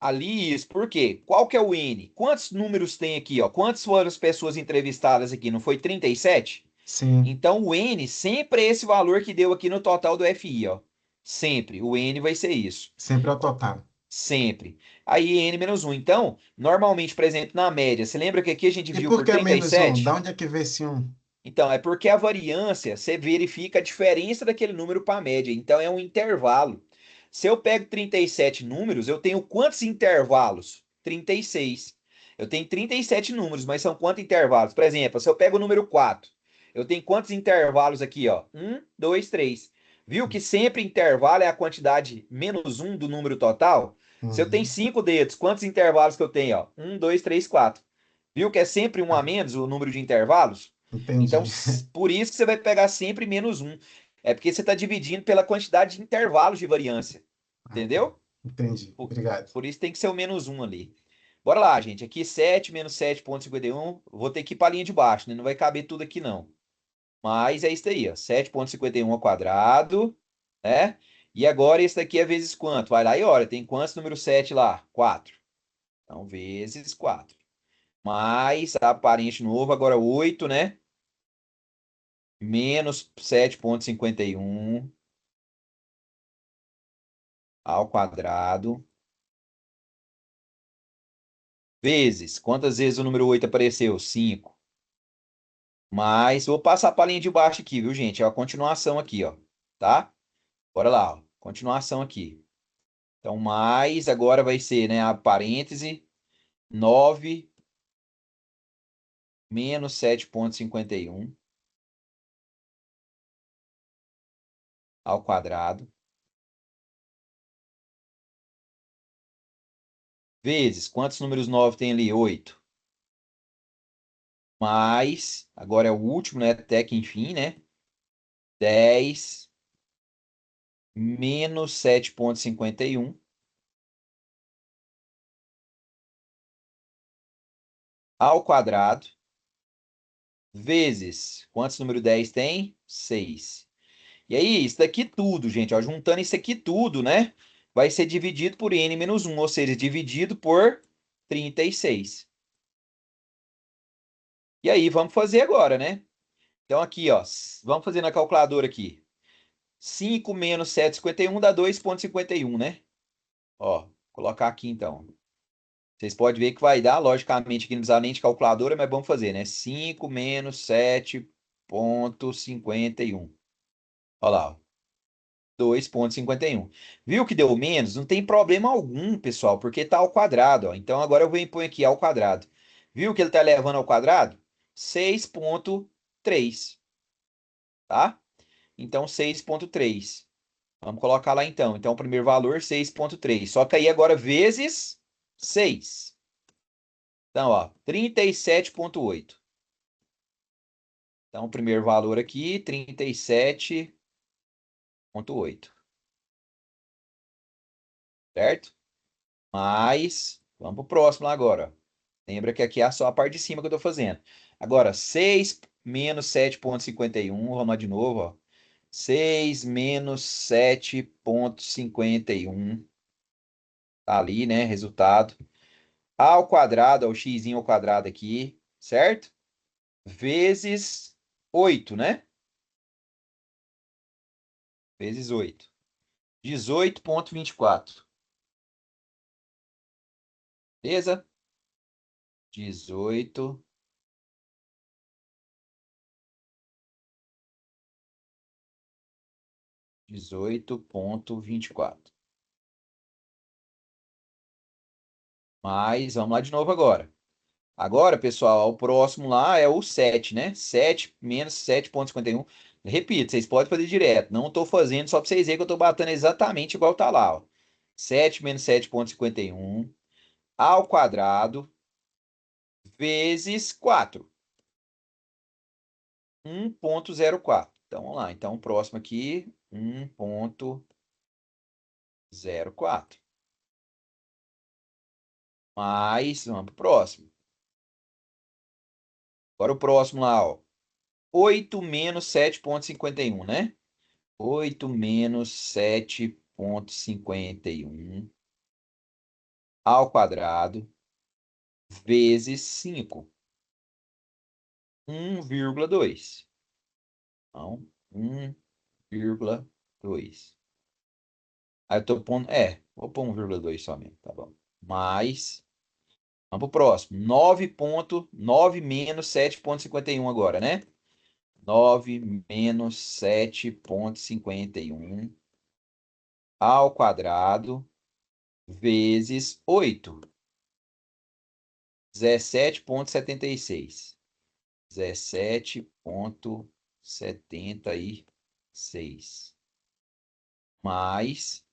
Ali, isso. Por quê? Qual que é o N? Quantos números tem aqui, ó? Quantas foram as pessoas entrevistadas aqui? Não foi 37? Sim, Então, o N sempre é esse valor que deu aqui no total do FI, ó. Sempre. O N vai ser isso. sempre é o total. Sempre. Aí, N menos um. Então, normalmente, por exemplo, na média, você lembra que aqui a gente E dividiu por por que menos um? Da 37? onde é que vê esse um? Então, é porque a variância, você verifica a diferença daquele número para a média. Então, é um intervalo. Se eu pego 37 números, eu tenho quantos intervalos? 36. Eu tenho 37 números, mas são quantos intervalos? Por exemplo, se eu pego o número 4, eu tenho quantos intervalos aqui, ó? 1, 2, 3. Viu que sempre intervalo é a quantidade menos um do número total? Se eu tenho Uhum, 5 dedos, quantos intervalos que eu tenho, ó? 1, 2, 3, 4. Viu que é sempre um a menos o número de intervalos? Então, entendi. por isso que você vai pegar sempre menos um. É porque você está dividindo pela quantidade de intervalos de variância. Ah, tá. Entendeu? Entendi. Por, Obrigado. por isso tem que ser o menos um ali. Bora lá, gente. Aqui 7 menos 7,51. Vou ter que ir para a linha de baixo, né? Não vai caber tudo aqui, não. Mas é isso aí, ó. 7,51 ao quadrado, né? E agora esse daqui é vezes quanto? Vai lá e olha, tem quantos número 7 lá? 4. Então, vezes 4. Mais a parente novo, agora 8, né? Menos 7,51 ao quadrado, vezes. Quantas vezes o número 8 apareceu? 5. Mais, vou passar para a linha de baixo aqui, viu, gente? É a continuação aqui, ó. Tá? Bora lá, ó. Continuação aqui. Então, mais, agora vai ser, né, a parêntese, 9 menos 7,51 ao quadrado, vezes. Quantos números 9 tem ali? 8. Mais, agora é o último, né, até que enfim, né? 10 menos 7,51 ao quadrado, vezes. Quantos número 10 tem? 6. E aí, isso daqui tudo, gente, ó, juntando isso aqui tudo, né? Vai ser dividido por n menos 1, ou seja, dividido por 36. E aí, vamos fazer agora, né? Então, aqui, ó, vamos fazer na calculadora aqui. 5 menos 7,51 dá 2,51, né? Ó, colocar aqui então. Vocês podem ver que vai dar, logicamente, aqui não precisa nem de calculadora, mas vamos fazer, né? 5 menos 7,51. Olha lá, ó. 2,51. Viu que deu menos? Não tem problema algum, pessoal, porque está ao quadrado, ó. Então agora eu vou impor aqui ao quadrado. Viu que ele está elevando ao quadrado? 6,3, tá? Então 6,3. Vamos colocar lá então. Então, o primeiro valor, 6,3. Só que aí agora vezes 6. Então, ó, 37,8. Então, o primeiro valor aqui, 37,8. Certo? Mas, vamos para o próximo lá agora. Lembra que aqui é só a parte de cima que eu estou fazendo. Agora, 6 menos 7,51. Vamos lá de novo, ó. 6 menos 7,51. Tá ali, né? Resultado. A ao quadrado, é o x ao quadrado aqui, certo? Vezes 8, né? Vezes 8. 18,24. Beleza? 18. 18,24. Mas vamos lá de novo agora. Agora, pessoal, o próximo lá é o 7, né? 7 menos 7,51. Repito, vocês podem fazer direto. Não estou fazendo só para vocês verem que eu estou batendo exatamente igual está lá, ó. 7 menos 7,51 ao quadrado vezes 4. 1,04. Então, vamos lá. Então, o próximo aqui, 1,04. Mais, vamos para o próximo. Agora o próximo lá, ó. 8 menos 7,51, né? 8 menos 7,51 ao quadrado vezes 5. 1,2. Então, 1,2. Aí eu tô pondo. Vou pôr 1,2 somente, tá bom. Mais. Vamos pro próximo. 9,9 menos 7,51 agora, né? 9 menos 7,51 ao quadrado vezes 8. 17,76. 17,76. Mais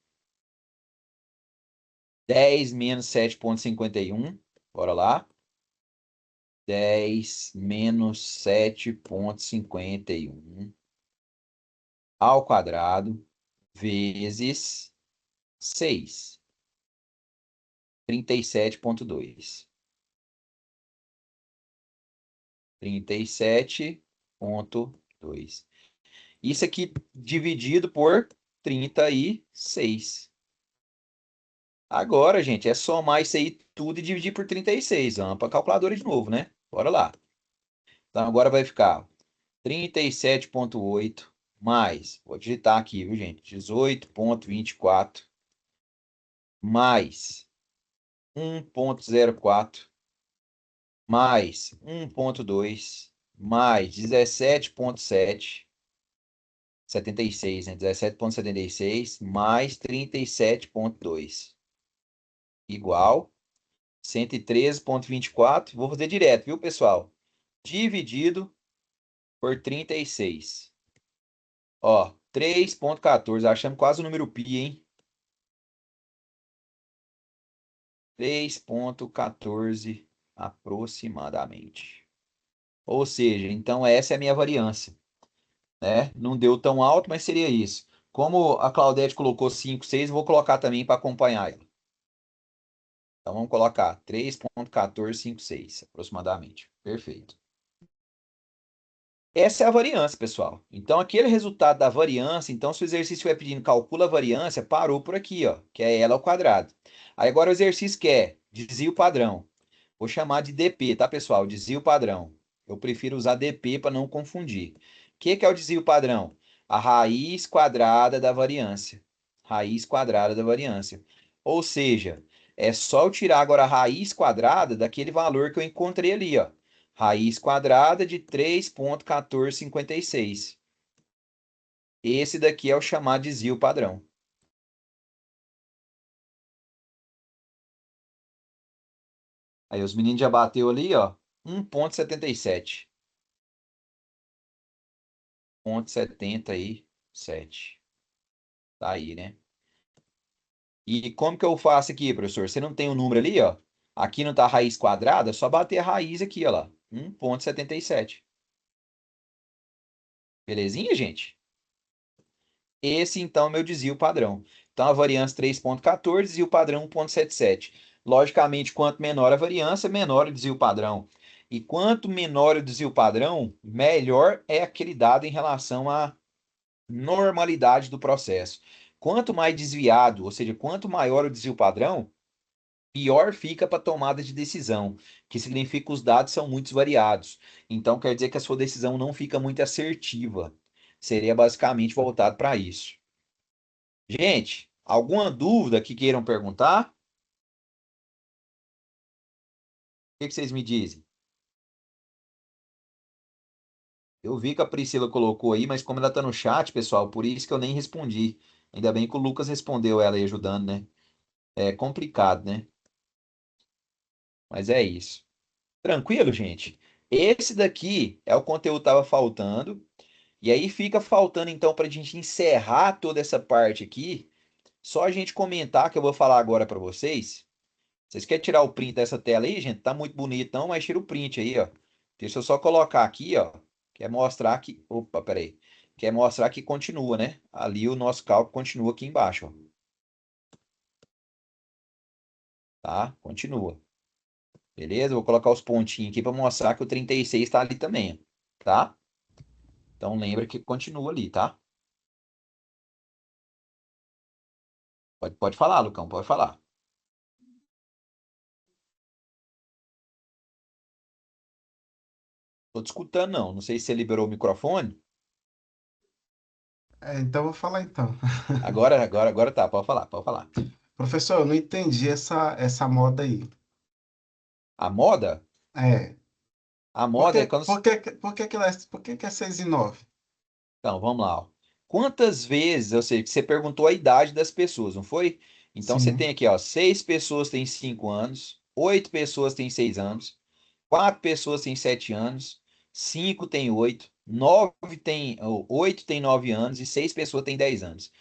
10 menos 7,51. Bora lá. 10 menos 7,51 ao quadrado vezes 6. 37,2. 37,2. Isso aqui dividido por 36. Agora, gente, é somar isso aí tudo e dividir por 36. Vamos para a calculadora de novo, né? Bora lá. Então, agora vai ficar 37,8 mais, vou digitar aqui, viu, gente? 18,24 mais 1,04 mais 1,2 mais 17,7. 76, né? 17,76 mais 37,2 igual 113,24. Vou fazer direto, viu, pessoal? Dividido por 36. Ó, 3,14. Achamos quase o número pi, hein? 3,14 aproximadamente. Ou seja, então essa é a minha variância, né? Não deu tão alto, mas seria isso. Como a Claudete colocou 5, 6, eu vou colocar também para acompanhar ela. Então vamos colocar 3,1456 aproximadamente. Perfeito. Essa é a variância, pessoal. Então aquele resultado da variância, então se o exercício estiver pedindo calcula a variância, parou por aqui, ó, que é ela ao quadrado. Aí agora o exercício quer desvio padrão. Vou chamar de DP, tá, pessoal? Desvio padrão. Eu prefiro usar DP para não confundir. O que é o desvio padrão? A raiz quadrada da variância. Raiz quadrada da variância. Ou seja, é só eu tirar agora a raiz quadrada daquele valor que eu encontrei ali, ó. Raiz quadrada de 3,1456. Esse daqui é o chamado desvio padrão. Aí os meninos já bateu ali, ó, 1,77. 1,77. Tá aí, né? E como que eu faço aqui, professor? Você não tem o número ali, ó. Aqui não tá a raiz quadrada, é só bater a raiz aqui, ó lá. 1,77. Belezinha, gente? Esse, então, é o meu desvio padrão. Então, a variância 3,14 e o padrão 1,77. Logicamente, quanto menor a variância, menor o desvio padrão. E quanto menor o desvio padrão, melhor é aquele dado em relação à normalidade do processo. Quanto mais desviado, ou seja, quanto maior o desvio padrão, pior fica para tomada de decisão, que significa que os dados são muito variados. Então, quer dizer que a sua decisão não fica muito assertiva. Seria basicamente voltado para isso. Gente, alguma dúvida que queiram perguntar? O que vocês me dizem? Eu vi que a Priscila colocou aí, mas como ela está no chat, pessoal, por isso que eu nem respondi. Ainda bem que o Lucas respondeu ela aí ajudando, né? É complicado, né? Mas é isso. Tranquilo, gente? Esse daqui é o conteúdo que estava faltando. E aí fica faltando, então, para a gente encerrar toda essa parte aqui, só a gente comentar que eu vou falar agora para vocês. Vocês querem tirar o print dessa tela aí, gente? Tá muito bonito, não, mas tira o print aí, ó. Deixa eu só colocar aqui, ó. Quer mostrar que. Opa, peraí. Quer mostrar que continua, né? Ali o nosso cálculo continua aqui embaixo, ó. Tá? Continua. Beleza? Vou colocar os pontinhos aqui para mostrar que o 36 está ali também, ó. Tá? Então lembra que continua ali, tá? Pode falar, Lucão, pode falar. Tô te escutando, não. Não sei se você liberou o microfone. Então eu vou falar então. Agora tá, pode falar, pode falar. Professor, eu não entendi essa moda aí. A moda? É, A moda é quando. por que que é 6 e 9? Então, vamos lá, ó. Quantas vezes, eu sei que você perguntou a idade das pessoas, não foi? Então você tem Sim, aqui, ó, 6 pessoas têm 5 anos, 8 pessoas têm 6 anos, 4 pessoas têm 7 anos, 5 tem 8, 8 tem 9 anos e 6 pessoas têm 10 anos.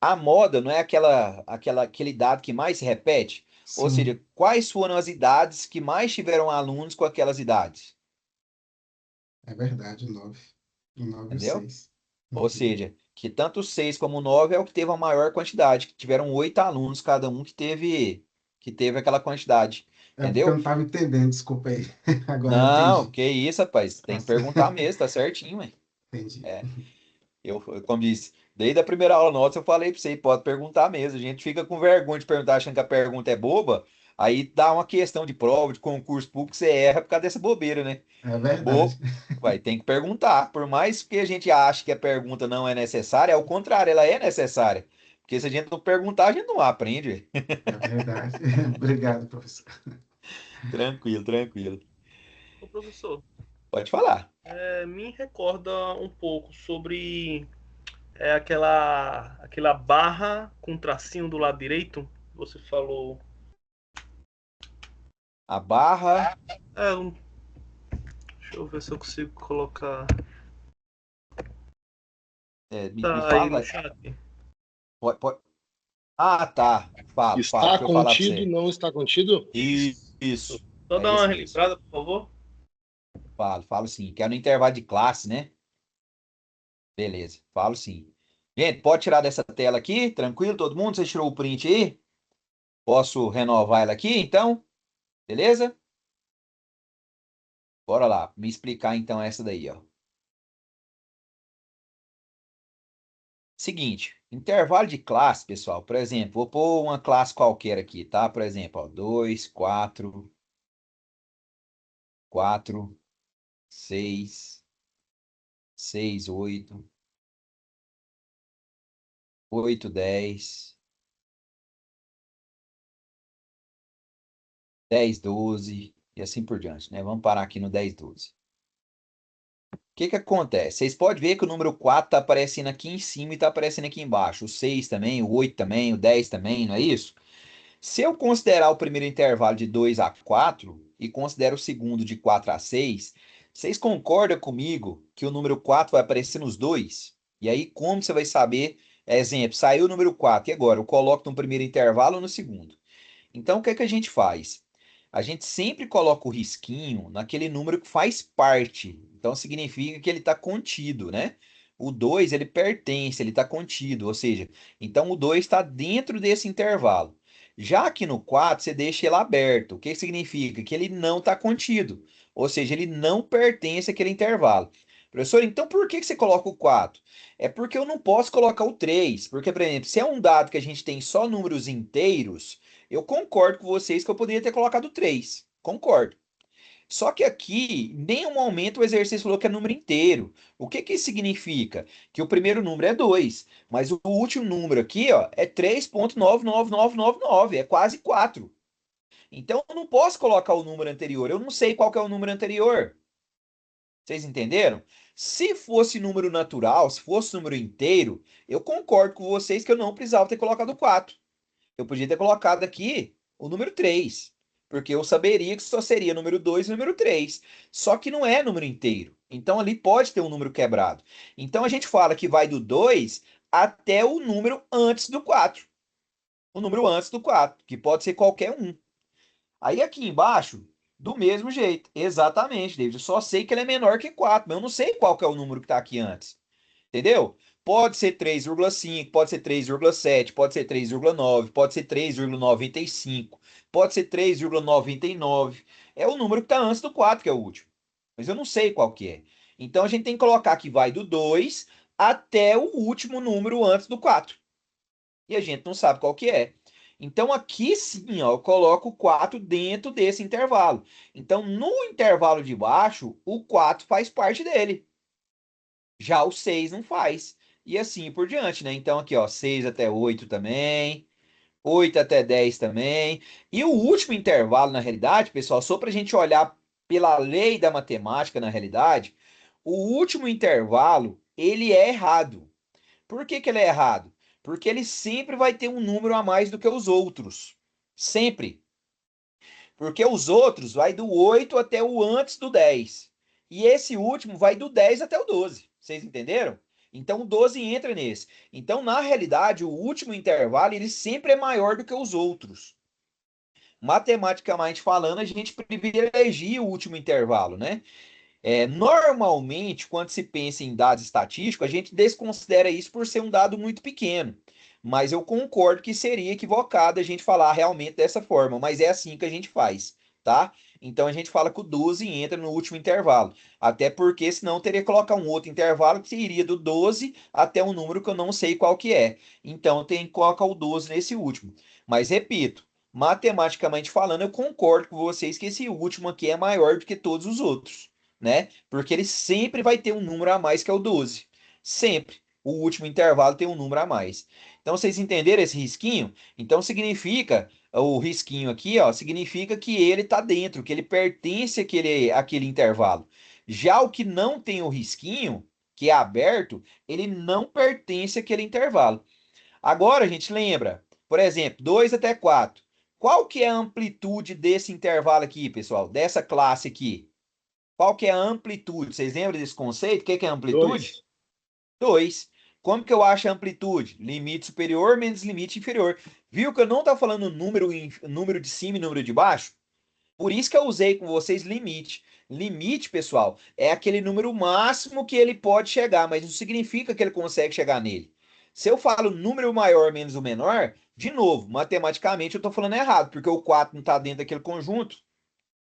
A moda não é aquele dado que mais se repete? Ou sim, seja, quais foram as idades que mais tiveram alunos com aquelas idades? é verdade, o 9 e o Entendeu? 6. Ou seja, que tanto o 6 como o 9 é o que teve a maior quantidade, que tiveram 8 alunos cada um que teve aquela quantidade. É porque eu Entendeu? não estava entendendo, desculpa aí. Agora eu Não, entendi. que isso, rapaz. Tá Tem que certo. perguntar mesmo, tá certinho, ué. Entendi. É, como disse, desde a primeira aula nossa eu falei pra você, pode perguntar mesmo. A gente fica com vergonha de perguntar achando que a pergunta é boba, aí dá uma questão de prova, de concurso público, você erra por causa dessa bobeira, né? É verdade. Bo... Vai, tem que perguntar. Por mais que a gente ache que a pergunta não é necessária, é o contrário, ela é necessária. Porque se a gente não perguntar, a gente não aprende. É verdade. Obrigado, professor. Tranquilo, tranquilo. Ô, professor, Pode falar. me recorda um pouco sobre aquela barra com tracinho do lado direito. Você falou. A barra. É, deixa eu ver se eu consigo colocar. Me Tá aí no fala. chat. Pode. Ah, tá. Fala. Está Deixa eu falar pra contido, você. não está contido? Isso. Isso. Só É dar uma esse mesmo. relembrada, por favor. Falo sim. Que é no intervalo de classe, né? Beleza. Falo sim. Gente, pode tirar dessa tela aqui? Tranquilo, todo mundo? Você tirou o print aí? Posso renovar ela aqui, então? Beleza? Bora lá, me explicar então essa daí, ó. Seguinte, intervalo de classe, pessoal, por exemplo, vou pôr uma classe qualquer aqui, tá? Por exemplo, ó, 2, 4, 4, 6, 6, 8, 8, 10, 10, 12 e assim por diante, né? Vamos parar aqui no 10, 12. O que que acontece? Vocês podem ver que o número 4 está aparecendo aqui em cima e está aparecendo aqui embaixo. O 6 também, o 8 também, o 10 também, não é isso? Se eu considerar o primeiro intervalo de 2 a 4 e considero o segundo de 4 a 6, vocês concordam comigo que o número 4 vai aparecer nos dois? E aí, como você vai saber Exemplo, saiu o número 4, e agora? Eu coloco no primeiro intervalo ou no segundo? Então, o que é que a gente faz? A gente sempre coloca o risquinho naquele número que faz parte. Então, significa que ele está contido, né? O 2 ele pertence, ele está contido. Ou seja, então o 2 está dentro desse intervalo. Já que no 4 você deixa ele aberto. O que significa? Que ele não está contido. Ou seja, ele não pertence àquele intervalo. Professor, então por que você coloca o 4? É porque eu não posso colocar o 3. Porque, por exemplo, se é um dado que a gente tem só números inteiros, eu concordo com vocês que eu poderia ter colocado 3. Concordo. Só que aqui, em nenhum momento o exercício falou que é número inteiro. O que que isso significa? Que o primeiro número é 2, mas o último número aqui, ó, é 3,99999, é quase 4. Então eu não posso colocar o número anterior, eu não sei qual que é o número anterior. Vocês entenderam? Se fosse número natural, se fosse número inteiro, eu concordo com vocês que eu não precisava ter colocado 4. Eu podia ter colocado aqui o número 3, porque eu saberia que só seria número 2 e número 3. Só que não é número inteiro. Então ali pode ter um número quebrado. Então a gente fala que vai do 2 até o número antes do 4. O número antes do 4, que pode ser qualquer um. Aí aqui embaixo, do mesmo jeito. Exatamente, David. Eu só sei que ele é menor que 4, mas eu não sei qual que é o número que está aqui antes. Entendeu? Pode ser 3,5, pode ser 3,7, pode ser 3,9, pode ser 3,95, pode ser 3,99. É o número que está antes do 4, que é o último. Mas eu não sei qual que é. Então a gente tem que colocar que vai do 2 até o último número antes do 4. E a gente não sabe qual que é. Então aqui sim, ó, eu coloco o 4 dentro desse intervalo. Então no intervalo de baixo, o 4 faz parte dele. Já o 6 não faz. E assim por diante, né? Então aqui, ó, 6 até 8 também, 8 até 10 também. E o último intervalo, na realidade, pessoal, só para a gente olhar pela lei da matemática, na realidade, o último intervalo, ele é errado. Por que que ele é errado? Porque ele sempre vai ter um número a mais do que os outros. Sempre. Porque os outros vai do 8 até o antes do 10. E esse último vai do 10 até o 12. Vocês entenderam? Então o 12 entra nesse. Então, na realidade, o último intervalo ele sempre é maior do que os outros. Matematicamente falando, a gente privilegia o último intervalo, né? Normalmente, quando se pensa em dados estatísticos, a gente desconsidera isso por ser um dado muito pequeno. Mas eu concordo que seria equivocado a gente falar realmente dessa forma, mas é assim que a gente faz, tá? Então a gente fala que o 12 entra no último intervalo. Até porque senão teria que colocar um outro intervalo que iria do 12 até um número que eu não sei qual que é. Então tem que colocar o 12 nesse último. Mas repito, matematicamente falando, eu concordo com vocês que esse último aqui é maior do que todos os outros, né? Porque ele sempre vai ter um número a mais que é o 12. Sempre. O último intervalo tem um número a mais. Então, vocês entenderam esse risquinho? Então, significa, o risquinho aqui, ó, significa que ele está dentro, que ele pertence àquele intervalo. Já o que não tem o risquinho, que é aberto, ele não pertence àquele intervalo. Agora, a gente lembra, por exemplo, 2 até 4. Qual que é a amplitude desse intervalo aqui, pessoal? Dessa classe aqui? Qual que é a amplitude? Vocês lembram desse conceito? O que que é amplitude? 2. Como que eu acho a amplitude? Limite superior menos limite inferior. Viu que eu não estou falando número de cima e número de baixo? Por isso que eu usei com vocês limite. Limite, pessoal, é aquele número máximo que ele pode chegar, mas não significa que ele consegue chegar nele. Se eu falo número maior menos o menor, de novo, matematicamente eu estou falando errado, porque o 4 não está dentro daquele conjunto.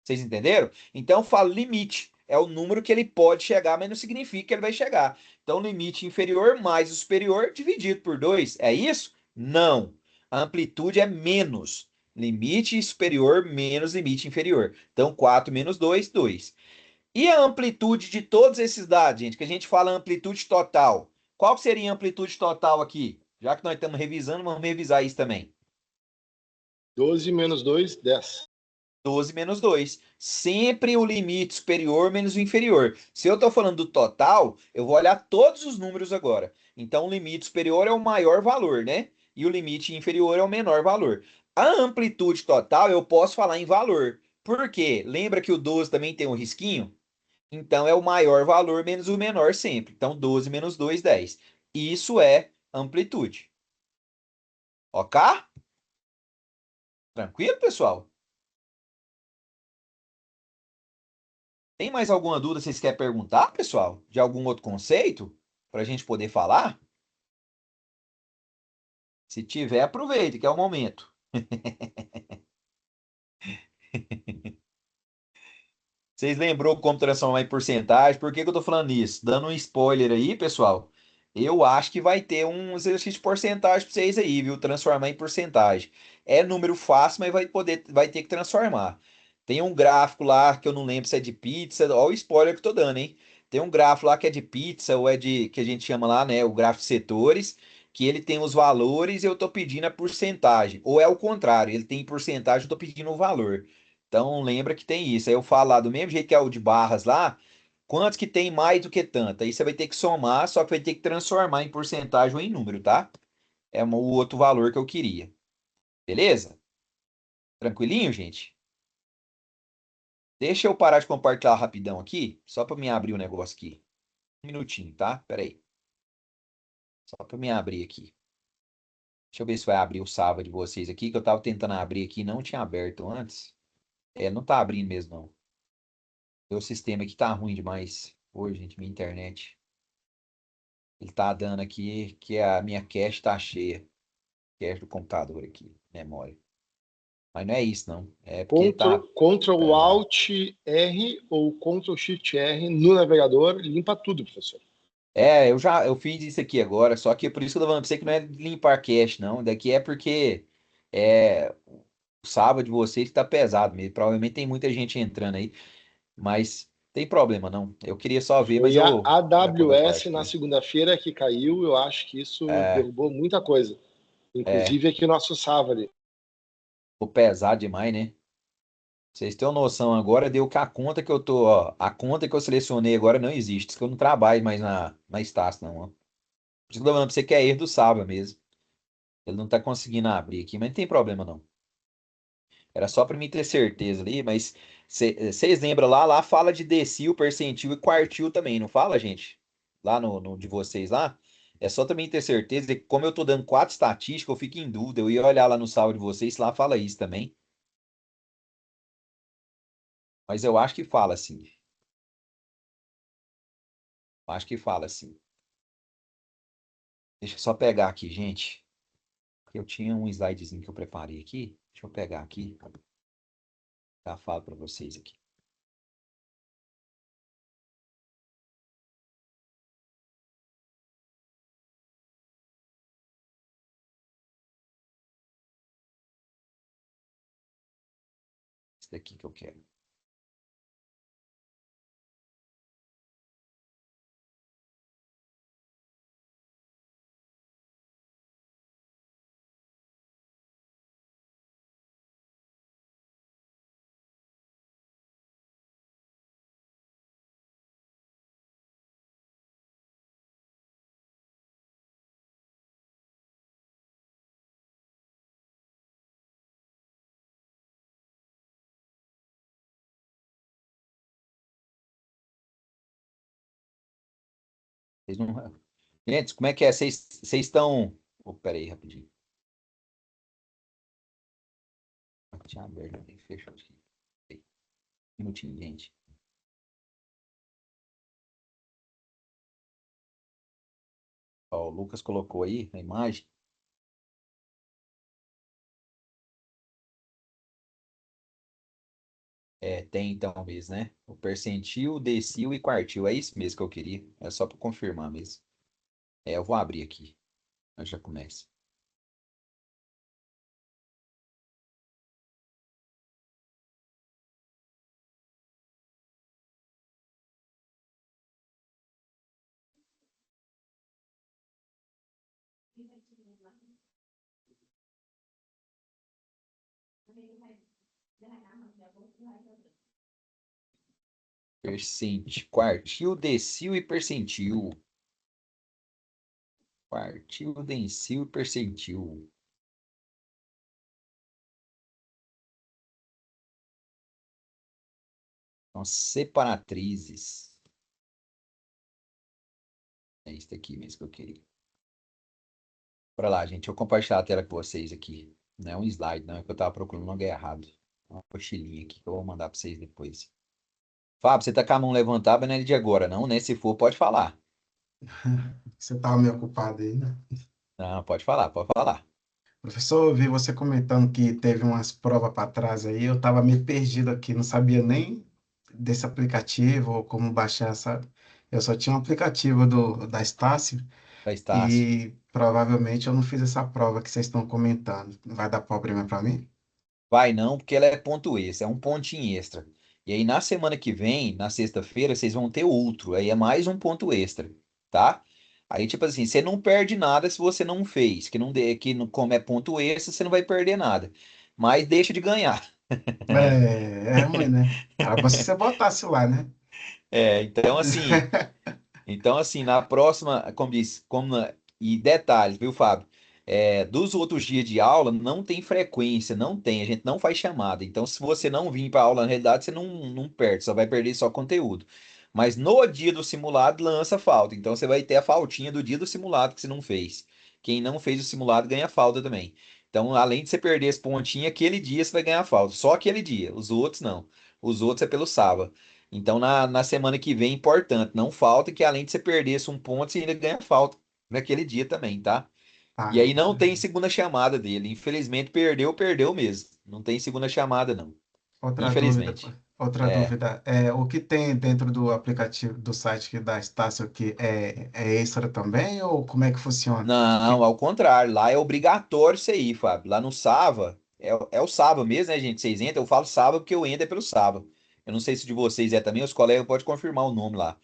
Vocês entenderam? Então eu falo limite. É o número que ele pode chegar, mas não significa que ele vai chegar. Então, limite inferior mais o superior dividido por 2. É isso? Não. A amplitude é menos. Limite superior menos limite inferior. Então, 4 menos 2, 2. E a amplitude de todos esses dados, gente, que a gente fala amplitude total. Qual seria a amplitude total aqui? Já que nós estamos revisando, vamos revisar isso também. 12 menos 2, 10. 12 menos 2. Sempre o limite superior menos o inferior. Se eu estou falando do total, eu vou olhar todos os números agora. Então, o limite superior é o maior valor, né? E o limite inferior é o menor valor. A amplitude total eu posso falar em valor. Por quê? Lembra que o 12 também tem um risquinho? Então, é o maior valor menos o menor sempre. Então, 12 menos 2, 10. Isso é amplitude. Ok? Tranquilo, pessoal? Tem mais alguma dúvida que vocês querem perguntar, pessoal? De algum outro conceito? Para a gente poder falar? Se tiver, aproveite, que é o momento. Vocês lembrou como transformar em porcentagem? Por que que eu tô falando isso? Dando um spoiler aí, pessoal. Eu acho que vai ter um exercício de porcentagem para vocês aí, viu? Transformar em porcentagem. É número fácil, mas vai ter que transformar. Tem um gráfico lá que eu não lembro se é de pizza. Olha o spoiler que eu tô dando, hein? Tem um gráfico lá que é de pizza ou é de que a gente chama lá, né? O gráfico de setores, que ele tem os valores e eu tô pedindo a porcentagem. Ou é o contrário, ele tem porcentagem, eu tô pedindo o valor. Então lembra que tem isso. Aí eu falo lá do mesmo jeito que é o de barras lá, quantos que tem mais do que tanto? Aí você vai ter que somar, só que vai ter que transformar em porcentagem ou em número, tá? É o outro valor que eu queria. Beleza? Tranquilinho, gente? Deixa eu parar de compartilhar rapidão aqui, só para me abrir o negócio aqui. Um minutinho, tá? Pera aí. Só para me abrir aqui. Deixa eu ver se vai abrir o sábado de vocês aqui, que eu tava tentando abrir aqui, e não tinha aberto antes. É, não tá abrindo mesmo, não. Meu sistema aqui tá ruim demais. Hoje, gente, minha internet. Ele tá dando aqui que a minha cache tá cheia. Cache do computador aqui, memória. Mas não é isso, não. É porque tá. Ctrl Alt R ou Ctrl Shift R no navegador, limpa tudo, professor. Eu fiz isso aqui agora, só que por isso que eu tô falando pra você que não é limpar cache, não. Daqui é porque o sábado de vocês tá pesado mesmo. Provavelmente tem muita gente entrando aí, mas tem problema, não. Eu queria só ver, mas Foi a eu já vou dar AWS parte na aqui. segunda-feira que caiu, eu acho que isso É, derrubou muita coisa. é, Inclusive aqui o nosso Savali. ficou pesado demais, né? Vocês têm uma noção agora, deu que a conta que eu tô, ó, a conta que eu selecionei agora não existe, diz que eu não trabalho mais na Estácio, não, ó. Por isso que eu tô falando pra você que é erro do Saba mesmo. Ele não tá conseguindo abrir aqui, mas não tem problema não. Era só pra mim ter certeza ali, mas vocês lembram lá fala de decil, percentil e quartil também, não fala, gente? Lá no de vocês lá. É só também ter certeza, que como eu tô dando 4 estatísticas, eu fico em dúvida. Eu ia olhar lá no saldo de vocês, lá fala isso também. Mas eu acho que fala sim. Acho que fala sim. Deixa eu só pegar aqui, gente. Eu tinha um slidezinho que eu preparei aqui. Deixa eu pegar aqui. Já falo para vocês aqui. Esse daqui que eu quero. Vocês não... Gente, como é que é? Vocês estão. Oh, pera aí, rapidinho. Tinha aberto, né? Fechou aqui. Peraí. Um minutinho, gente. Ó, o Lucas colocou aí a imagem. É, tem então mesmo, né? O percentil, decil e quartil. É isso mesmo que eu queria. É só para confirmar mesmo. É, eu vou abrir aqui. Eu já começa. Percentil, quartil, decil e percentil. Quartil, decil e percentil. São separatrizes. É isso aqui mesmo que eu queria. Bora lá, gente. Deixa eu compartilhar a tela com vocês aqui. Não é um slide, não. É que eu tava procurando um lugar errado. Uma cochilinha aqui que eu vou mandar pra vocês depois. Fábio, você tá com a mão levantada, não é de agora, não, né? Se for, pode falar. Você estava meio ocupado aí, né? Não, pode falar, pode falar. Professor, eu vi você comentando que teve umas provas para trás aí, eu estava meio perdido aqui, não sabia nem desse aplicativo ou como baixar, sabe? Eu só tinha um aplicativo da Estácio Da Estácio. e provavelmente eu não fiz essa prova que vocês estão comentando. Vai dar problema para mim? Vai não, porque ela é ponto extra, é um pontinho extra. E aí na semana que vem, na sexta-feira, vocês vão ter outro. Aí é mais um ponto extra, tá? Aí, tipo assim, você não perde nada se você não fez. Que não dê, como é ponto extra, você não vai perder nada. Mas deixa de ganhar. É ruim, né? Era bom se você botasse lá, né? Então assim, na próxima, como diz, e detalhe, viu, Fábio? Dos outros dias de aula, não tem frequência, não tem, a gente não faz chamada. Então, se você não vir para aula, na realidade, você não perde, só vai perder só conteúdo. Mas no dia do simulado, lança falta. Então, você vai ter a faltinha do dia do simulado que você não fez. Quem não fez o simulado ganha falta também. Então, além de você perder esse pontinho, aquele dia você vai ganhar falta. Só aquele dia, os outros não. Os outros é pelo sábado. Então, na semana que vem, importante, não falta que além de você perder esse um ponto, você ainda ganha falta naquele dia também, tá? E Tá. aí não tem segunda chamada dele. Infelizmente, perdeu, perdeu mesmo. Não tem segunda chamada, não. Outra dúvida, Infelizmente. outra É. dúvida. O que tem dentro do aplicativo do site que da Estácio que é extra também ou como é que funciona? Não, ao contrário, lá é obrigatório isso aí, Fábio. Lá no Sava, é o Sava mesmo, né, gente? Vocês entram, eu falo Sava porque eu entro é pelo Sava. Eu não sei se de vocês é também, os colegas podem confirmar o nome lá.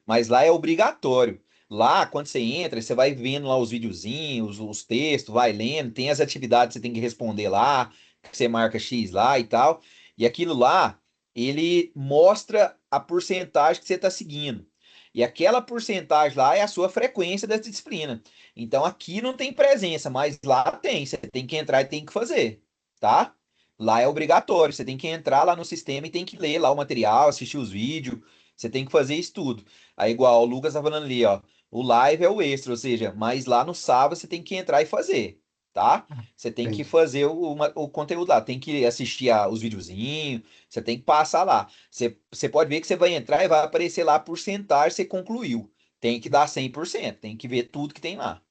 Mas lá é obrigatório. Lá, quando você entra, você vai vendo lá os videozinhos, os textos, vai lendo, tem as atividades que você tem que responder lá, que você marca X lá e tal. E aquilo lá, ele mostra a porcentagem que você está seguindo. E aquela porcentagem lá é a sua frequência da disciplina. Então aqui não tem presença, mas lá tem. Você tem que entrar e tem que fazer, tá? Lá é obrigatório. Você tem que entrar lá no sistema e tem que ler lá o material, assistir os vídeos. Você tem que fazer isso tudo. Aí, igual o Lucas tá falando ali, ó. O live é o extra, ou seja, mas lá no sábado você tem que entrar e fazer, tá? Você tem que Entendi. fazer o conteúdo lá, tem que assistir os videozinhos, você tem que passar lá. Você pode ver que você vai entrar e vai aparecer lá a porcentagem que você concluiu. Tem que dar 100%, tem que ver tudo que tem lá,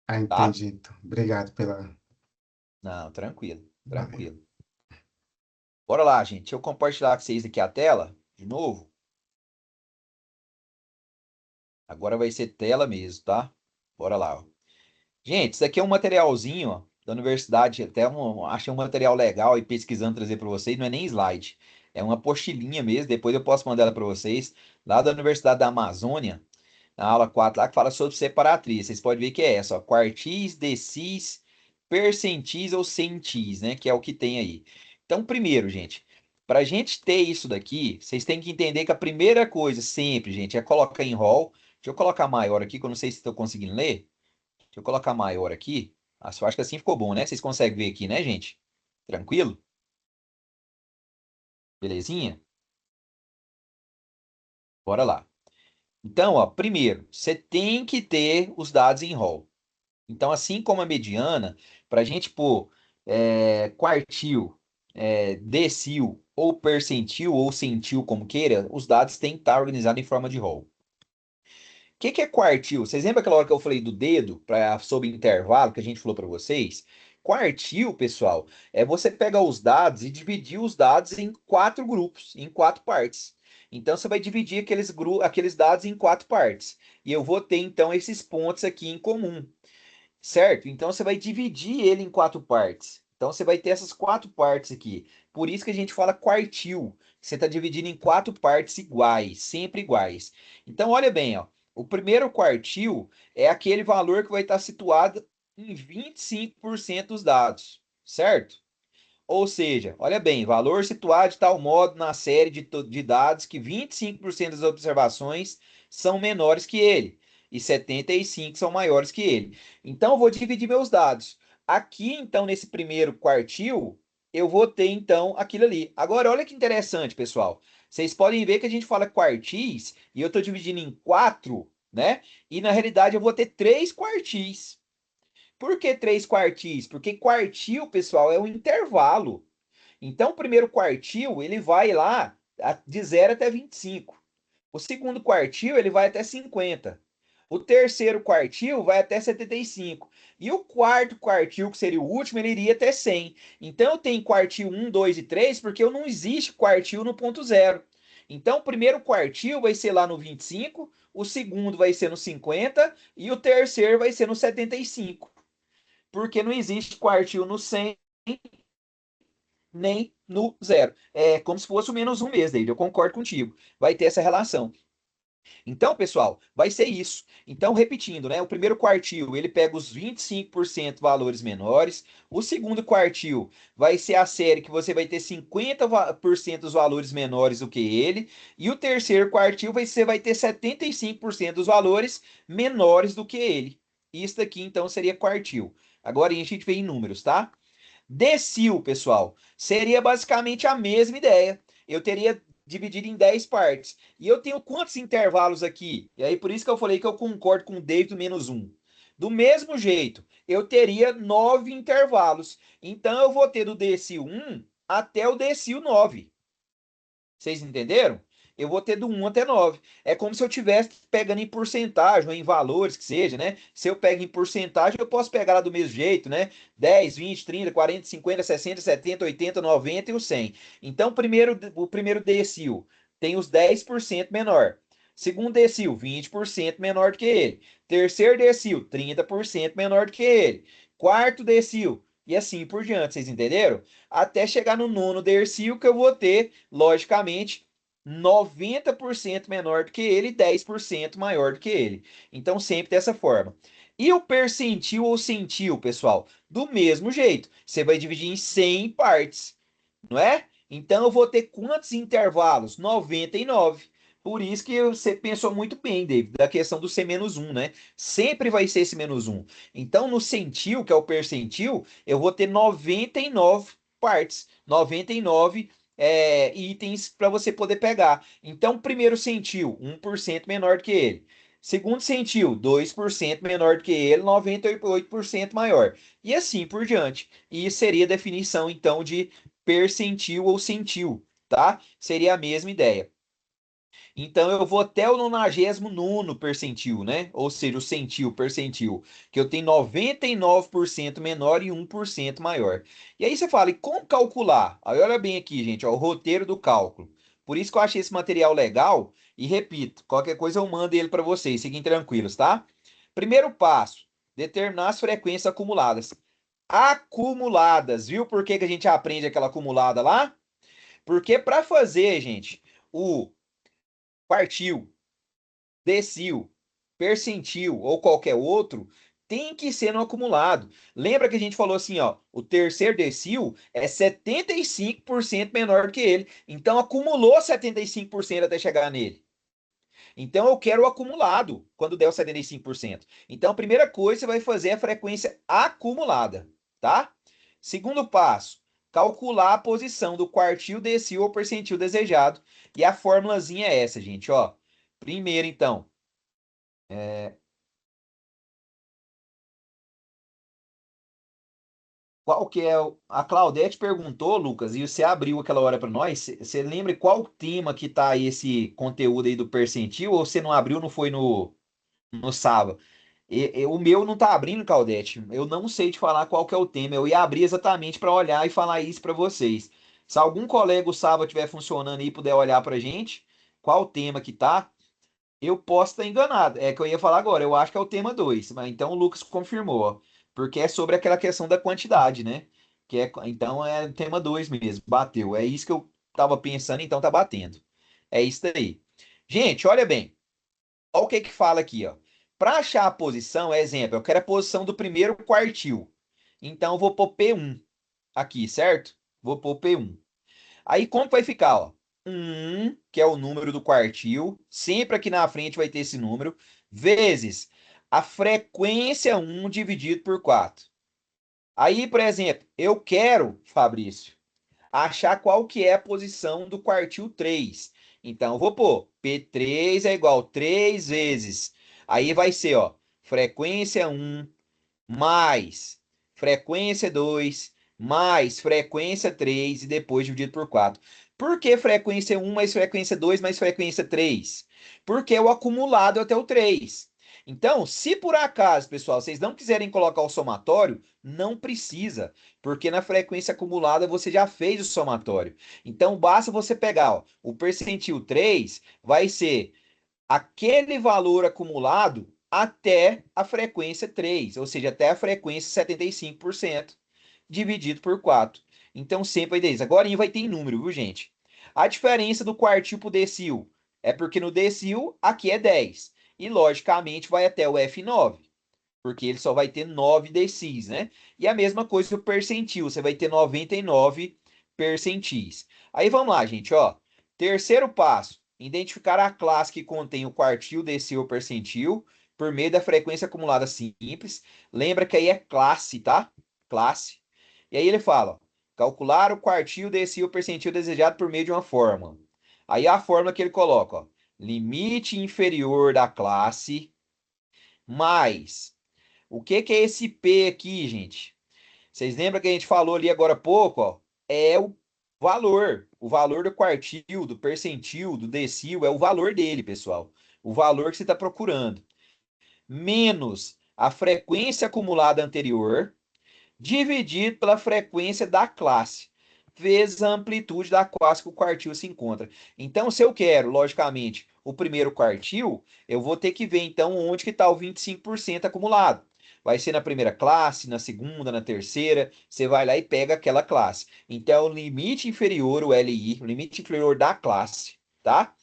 Ah, tá? entendi. Então. Obrigado pela. Não, tranquilo, Valeu. tranquilo. Bora lá, gente. Deixa eu compartilhar com vocês aqui a tela, de novo. Agora vai ser tela mesmo, tá? Bora lá, ó. Gente, isso aqui é um materialzinho, ó, da universidade. Até achei um material legal e pesquisando trazer para vocês. Não é nem slide. É uma apostilinha mesmo. Depois eu posso mandar ela para vocês. Lá da Universidade da Amazônia, na aula 4 lá, que fala sobre separatriz. Vocês podem ver que é essa, ó. Quartis, decis, percentis ou centis, né? Que é o que tem aí. Então, primeiro, gente, para a gente ter isso daqui, vocês têm que entender que a primeira coisa, sempre, gente, é colocar em roll. Deixa eu colocar maior aqui, que eu não sei se estou conseguindo ler. Deixa eu colocar maior aqui. Eu acho que assim ficou bom, né? Vocês conseguem ver aqui, né, gente? Tranquilo? Belezinha? Bora lá. Então, ó, primeiro, você tem que ter os dados em roll. Então, assim como a mediana, para a gente pôr quartil, decil, ou percentil, ou centil, como queira, os dados têm que estar organizados em forma de roll. O que é quartil? Vocês lembram aquela hora que eu falei do dedo sobre intervalo que a gente falou para vocês? Quartil, pessoal, é você pegar os dados e dividir os dados em quatro grupos, em quatro partes. Então você vai dividir aqueles dados em quatro partes. E eu vou ter então esses pontos aqui em comum, certo? Então você vai dividir ele em quatro partes. Então você vai ter essas quatro partes aqui. Por isso que a gente fala quartil. Você está dividindo em quatro partes iguais, sempre iguais. Então olha bem, ó. O primeiro quartil é aquele valor que vai estar situado em 25% dos dados, certo? Ou seja, olha bem, valor situado de tal modo na série de dados que 25% das observações são menores que ele e 75% são maiores que ele. Então, eu vou dividir meus dados. Aqui, então, nesse primeiro quartil, eu vou ter, então, aquilo ali. Agora, olha que interessante, pessoal. Vocês podem ver que a gente fala quartis e eu estou dividindo em quatro, né? E, na realidade, eu vou ter três quartis. Por que 3 quartis? Porque quartil, pessoal, é um intervalo. Então, o primeiro quartil, ele vai lá de 0 até 25. O segundo quartil, ele vai até 50. O terceiro quartil vai até 75. E o quarto quartil, que seria o último, ele iria até 100. Então, eu tenho quartil 1, 2 e 3, porque não existe quartil no ponto zero. Então, o primeiro quartil vai ser lá no 25, o segundo vai ser no 50 e o terceiro vai ser no 75. Porque não existe quartil no 100 nem no zero. É como se fosse o menos um mesmo, David. Eu concordo contigo. Vai ter essa relação. Então, pessoal, vai ser isso. Então, repetindo, né? O primeiro quartil, ele pega os 25% valores menores. O segundo quartil vai ser a série que você vai ter 50% dos valores menores do que ele. E o terceiro quartil você vai ter 75% dos valores menores do que ele. Isso daqui, então, seria quartil. Agora a gente vê em números, tá? Decil, pessoal, seria basicamente a mesma ideia. Eu teria dividido em 10 partes. E eu tenho quantos intervalos aqui? E aí, por isso que eu falei que eu concordo com o David do menos um. Do mesmo jeito, eu teria 9 intervalos. Então, eu vou ter do decil 1 até o decil 9. Vocês entenderam? Eu vou ter do 1 até 9. É como se eu estivesse pegando em porcentagem ou em valores, que seja, né? Se eu pego em porcentagem, eu posso pegar lá do mesmo jeito, né? 10, 20, 30, 40, 50, 60, 70, 80, 90 e o 100. Então, o primeiro decil tem os 10% menor. Segundo decil, 20% menor do que ele. Terceiro decil, 30% menor do que ele. Quarto decil, e assim por diante, vocês entenderam? Até chegar no nono decil, que eu vou ter, logicamente, 90% menor do que ele e 10% maior do que ele. Então, sempre dessa forma. E o percentil ou centil, pessoal? Do mesmo jeito. Você vai dividir em 100 partes, não é? Então, eu vou ter quantos intervalos? 99. Por isso que você pensou muito bem, David, da questão do C menos 1, né? Sempre vai ser esse menos 1. Então, no centil, que é o percentil, eu vou ter 99 partes, 99 itens para você poder pegar. Então, primeiro centil, 1% menor do que ele. Segundo centil, 2% menor do que ele, 98% maior. E assim por diante. E isso seria a definição, então, de percentil ou centil, tá? Seria a mesma ideia. Então eu vou até o 99º percentil, né? Ou seja, o centil, percentil, que eu tenho 99% menor e 1% maior. E aí você fala, e como calcular? Aí olha bem aqui, gente, ó, o roteiro do cálculo. Por isso que eu achei esse material legal e repito, qualquer coisa eu mando ele para vocês, fiquem tranquilos, tá? Primeiro passo, determinar as frequências acumuladas. Acumuladas, viu por que que a gente aprende aquela acumulada lá? Porque para fazer, gente, o quartil, decil, percentil ou qualquer outro, tem que ser no acumulado. Lembra que a gente falou assim, ó, o terceiro decil é 75% menor do que ele. Então acumulou 75% até chegar nele. Então eu quero o acumulado quando der o 75%. Então a primeira coisa você vai fazer é a frequência acumulada, tá? Segundo passo, calcular a posição do quartil, decil ou percentil desejado. E a formulazinha é essa, gente, ó. Primeiro, então, qual que é a Claudete perguntou, Lucas, e você abriu aquela hora para nós. Você lembra qual tema que tá esse conteúdo aí do percentil? Ou você não abriu, não foi no sábado? O meu não tá abrindo, Claudete. Eu não sei te falar qual que é o tema. Eu ia abrir exatamente para olhar e falar isso para vocês. Se algum colega o sábado estiver funcionando aí e puder olhar para gente, qual o tema que tá? Eu posso estar enganado. É que eu ia falar agora. Eu acho que é o tema 2, mas então o Lucas confirmou, ó, porque é sobre aquela questão da quantidade, né? Então é tema 2 mesmo. Bateu. É isso que eu tava pensando, então tá batendo. É isso daí. Gente, olha bem. Olha o que que fala aqui, ó. Para achar a posição, exemplo, eu quero a posição do primeiro quartil. Então eu vou pôr P1 aqui, certo? Vou pôr P1. Aí como que vai ficar, ó? 1, que é o número do quartil, sempre aqui na frente vai ter esse número, vezes a frequência 1 dividido por 4. Aí, por exemplo, eu quero, Fabrício, achar qual que é a posição do quartil 3. Então, eu vou pôr P3 é igual a 3 vezes. Aí vai ser, ó, frequência 1 mais frequência 2, mais frequência 3 e depois dividido por 4. Por que frequência 1 mais frequência 2 mais frequência 3? Porque é o acumulado até o 3. Então, se por acaso, pessoal, vocês não quiserem colocar o somatório, não precisa, porque na frequência acumulada você já fez o somatório. Então, basta você pegar, ó, o percentil 3 vai ser aquele valor acumulado até a frequência 3, ou seja, até a frequência 75%, dividido por 4. Então, sempre vai ter isso. Agora vai ter em número, viu, gente? A diferença do quartil para o decil é porque no decil aqui é 10. E, logicamente, vai até o F9, porque ele só vai ter 9 decis, né? E a mesma coisa o percentil, você vai ter 99 percentis. Aí vamos lá, gente, ó. Terceiro passo, identificar a classe que contém o quartil, decil ou percentil por meio da frequência acumulada simples. Lembra que aí é classe, tá? Classe. E aí ele fala, ó, calcular o quartil, decil ou percentil desejado por meio de uma fórmula. Aí a fórmula que ele coloca, ó, limite inferior da classe mais o que que é esse P aqui, gente? Vocês lembram que a gente falou ali agora há pouco, ó? É o valor. O valor do quartil, do percentil, do decil, é o valor dele, pessoal. O valor que você está procurando. Menos a frequência acumulada anterior, dividido pela frequência da classe, vezes a amplitude da classe que o quartil se encontra. Então, se eu quero, logicamente, o primeiro quartil, eu vou ter que ver, então, onde que está o 25% acumulado. Vai ser na primeira classe, na segunda, na terceira, você vai lá e pega aquela classe. Então, o limite inferior, o LI, o limite inferior da classe, tá?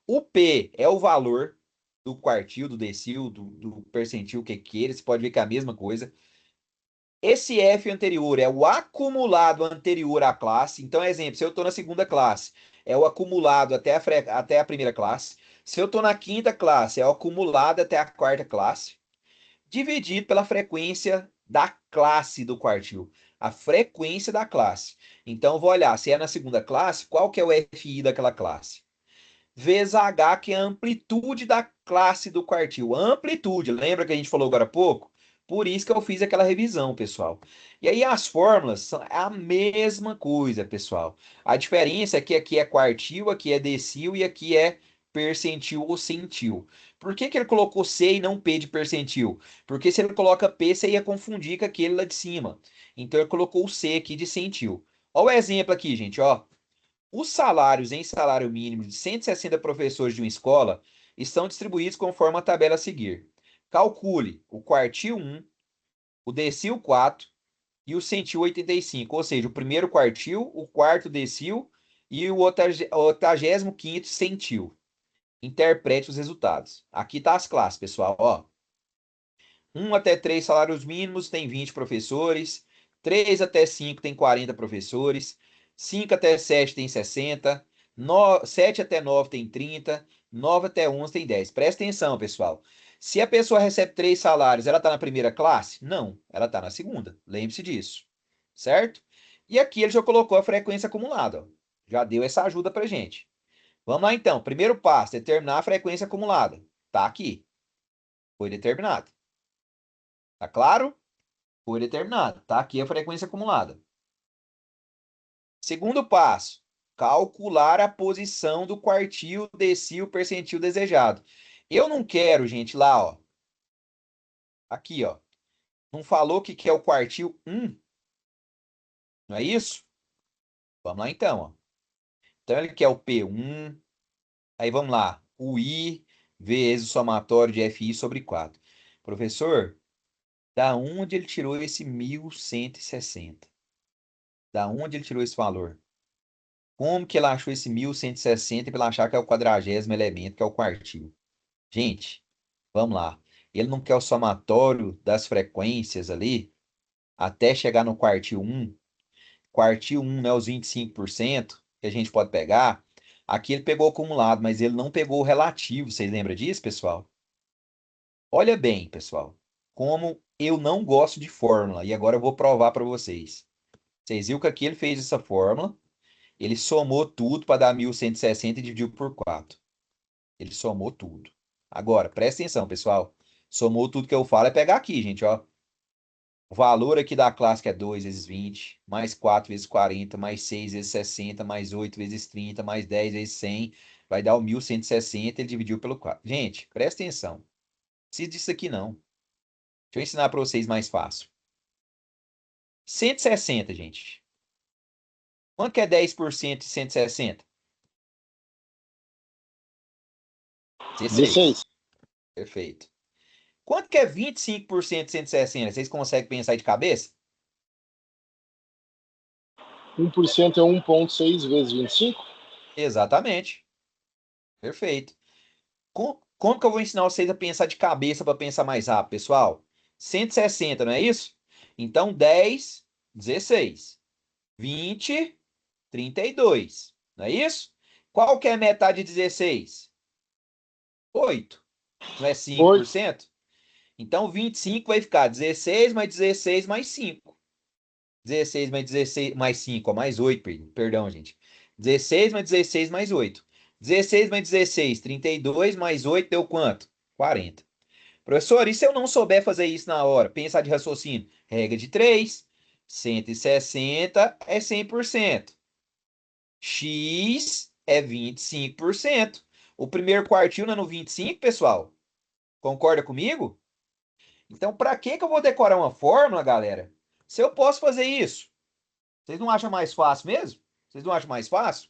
O P é o valor do quartil, do decil, do percentil que queira, você pode ver que é a mesma coisa. Esse F anterior é o acumulado anterior à classe. Então, exemplo, se eu estou na segunda classe, é o acumulado até a primeira classe. Se eu estou na quinta classe, é o acumulado até a quarta classe, dividido pela frequência da classe do quartil. A frequência da classe. Então, eu vou olhar, se é na segunda classe, qual que é o FI daquela classe? Vezes H, que é a amplitude da classe do quartil. Amplitude, lembra que a gente falou agora há pouco? Por isso que eu fiz aquela revisão, pessoal. E aí as fórmulas são a mesma coisa, pessoal. A diferença é que aqui é quartil, aqui é decil e aqui é percentil ou centil. Por que que ele colocou C e não P de percentil? Porque se ele coloca P, você ia confundir com aquele lá de cima. Então ele colocou o C aqui de centil. Olha o exemplo aqui, gente, ó. Os salários em salário mínimo de 160 professores de uma escola estão distribuídos conforme a tabela a seguir. Calcule o quartil 1, o decil 4 e o centil 85, ou seja, o primeiro quartil, o quarto decil e o 85º centil. Interprete os resultados. Aqui está as classes, pessoal. Ó. 1 até 3 salários mínimos tem 20 professores. 3 até 5 tem 40 professores. 5 até 7 tem 60. 7 até 9 tem 30. 9 até 11 tem 10. Presta atenção, pessoal. Se a pessoa recebe 3 salários, ela está na primeira classe? Não, ela está na segunda. Lembre-se disso. Certo? E aqui ele já colocou a frequência acumulada. Ó. Já deu essa ajuda para gente. Vamos lá então. Primeiro passo, determinar a frequência acumulada. Está aqui. Foi determinado. Tá claro? Foi determinado. Tá aqui a frequência acumulada. Segundo passo, calcular a posição do quartil, decil, percentil desejado. Eu não quero, gente, lá, ó. Aqui, ó. Não falou que é o quartil 1? Não é isso? Vamos lá então, ó. Então ele quer o P1. Aí vamos lá. O I vezes o somatório de FI sobre 4. Professor, da onde ele tirou esse 1160? Da onde ele tirou esse valor? Como que ele achou esse 1160 para ele achar que é o 40º elemento, que é o quartil? Gente, vamos lá. Ele não quer o somatório das frequências ali até chegar no quartil 1. Quartil 1, né, os 25% que a gente pode pegar. Aqui ele pegou o acumulado, mas ele não pegou o relativo. Vocês lembram disso, pessoal? Olha bem, pessoal, como eu não gosto de fórmula. E agora eu vou provar para vocês. Vocês viram que aqui ele fez essa fórmula. Ele somou tudo para dar 1160 e dividiu por 4. Ele somou tudo. Agora, presta atenção, pessoal. Somou tudo que eu falo é pegar aqui, gente, ó. O valor aqui da classe que é 2 vezes 20, mais 4 vezes 40, mais 6 vezes 60, mais 8 vezes 30, mais 10 vezes 100, vai dar o 1160, ele dividiu pelo 4. Gente, presta atenção. Não precisa disso aqui não. Deixa eu ensinar para vocês mais fácil. 160, gente. Quanto que é 10% de 160? 16. 16. Perfeito. Quanto que é 25% de 160? Vocês conseguem pensar aí de cabeça? 1% é 1,6 vezes 25? Exatamente. Perfeito. Como que eu vou ensinar vocês a pensar de cabeça para pensar mais rápido, pessoal? 160, não é isso? Então, 10, 16. 20, 32. Não é isso? Qual que é a metade de 16? 8. Não é 5%? Então, 25 vai ficar 16 mais 16 mais 5. 16 mais 16 mais 5, ó, mais 8, perdão, gente. 16 mais 16 mais 8. 16 mais 16, 32 mais 8 deu quanto? 40. Professor, e se eu não souber fazer isso na hora? Pensar de raciocínio. Regra de 3. 160 é 100%. X é 25%. O primeiro quartil não é no 25, pessoal? Concorda comigo? Então, para que eu vou decorar uma fórmula, galera? Se eu posso fazer isso? Vocês não acham mais fácil mesmo? Vocês não acham mais fácil?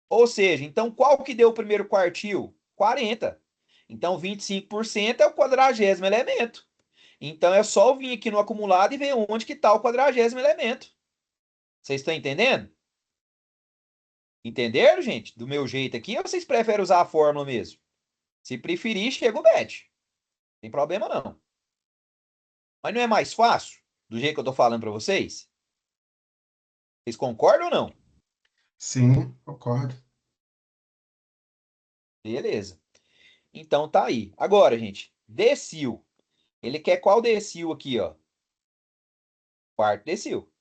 Ou seja, então qual que deu o primeiro quartil? 40. Então 25% é o 40º elemento. Então é só eu vir aqui no acumulado e ver onde que está o 40º elemento. Vocês estão entendendo? Entenderam, gente? Do meu jeito aqui, ou vocês preferem usar a fórmula mesmo? Se preferir, chega o bet. Não tem problema não. Mas não é mais fácil? Do jeito que eu tô falando para vocês? Vocês concordam ou não? Sim, concordo. Beleza. Então tá aí. Agora, gente, decil. Ele quer qual decil aqui, ó? Quarto decil.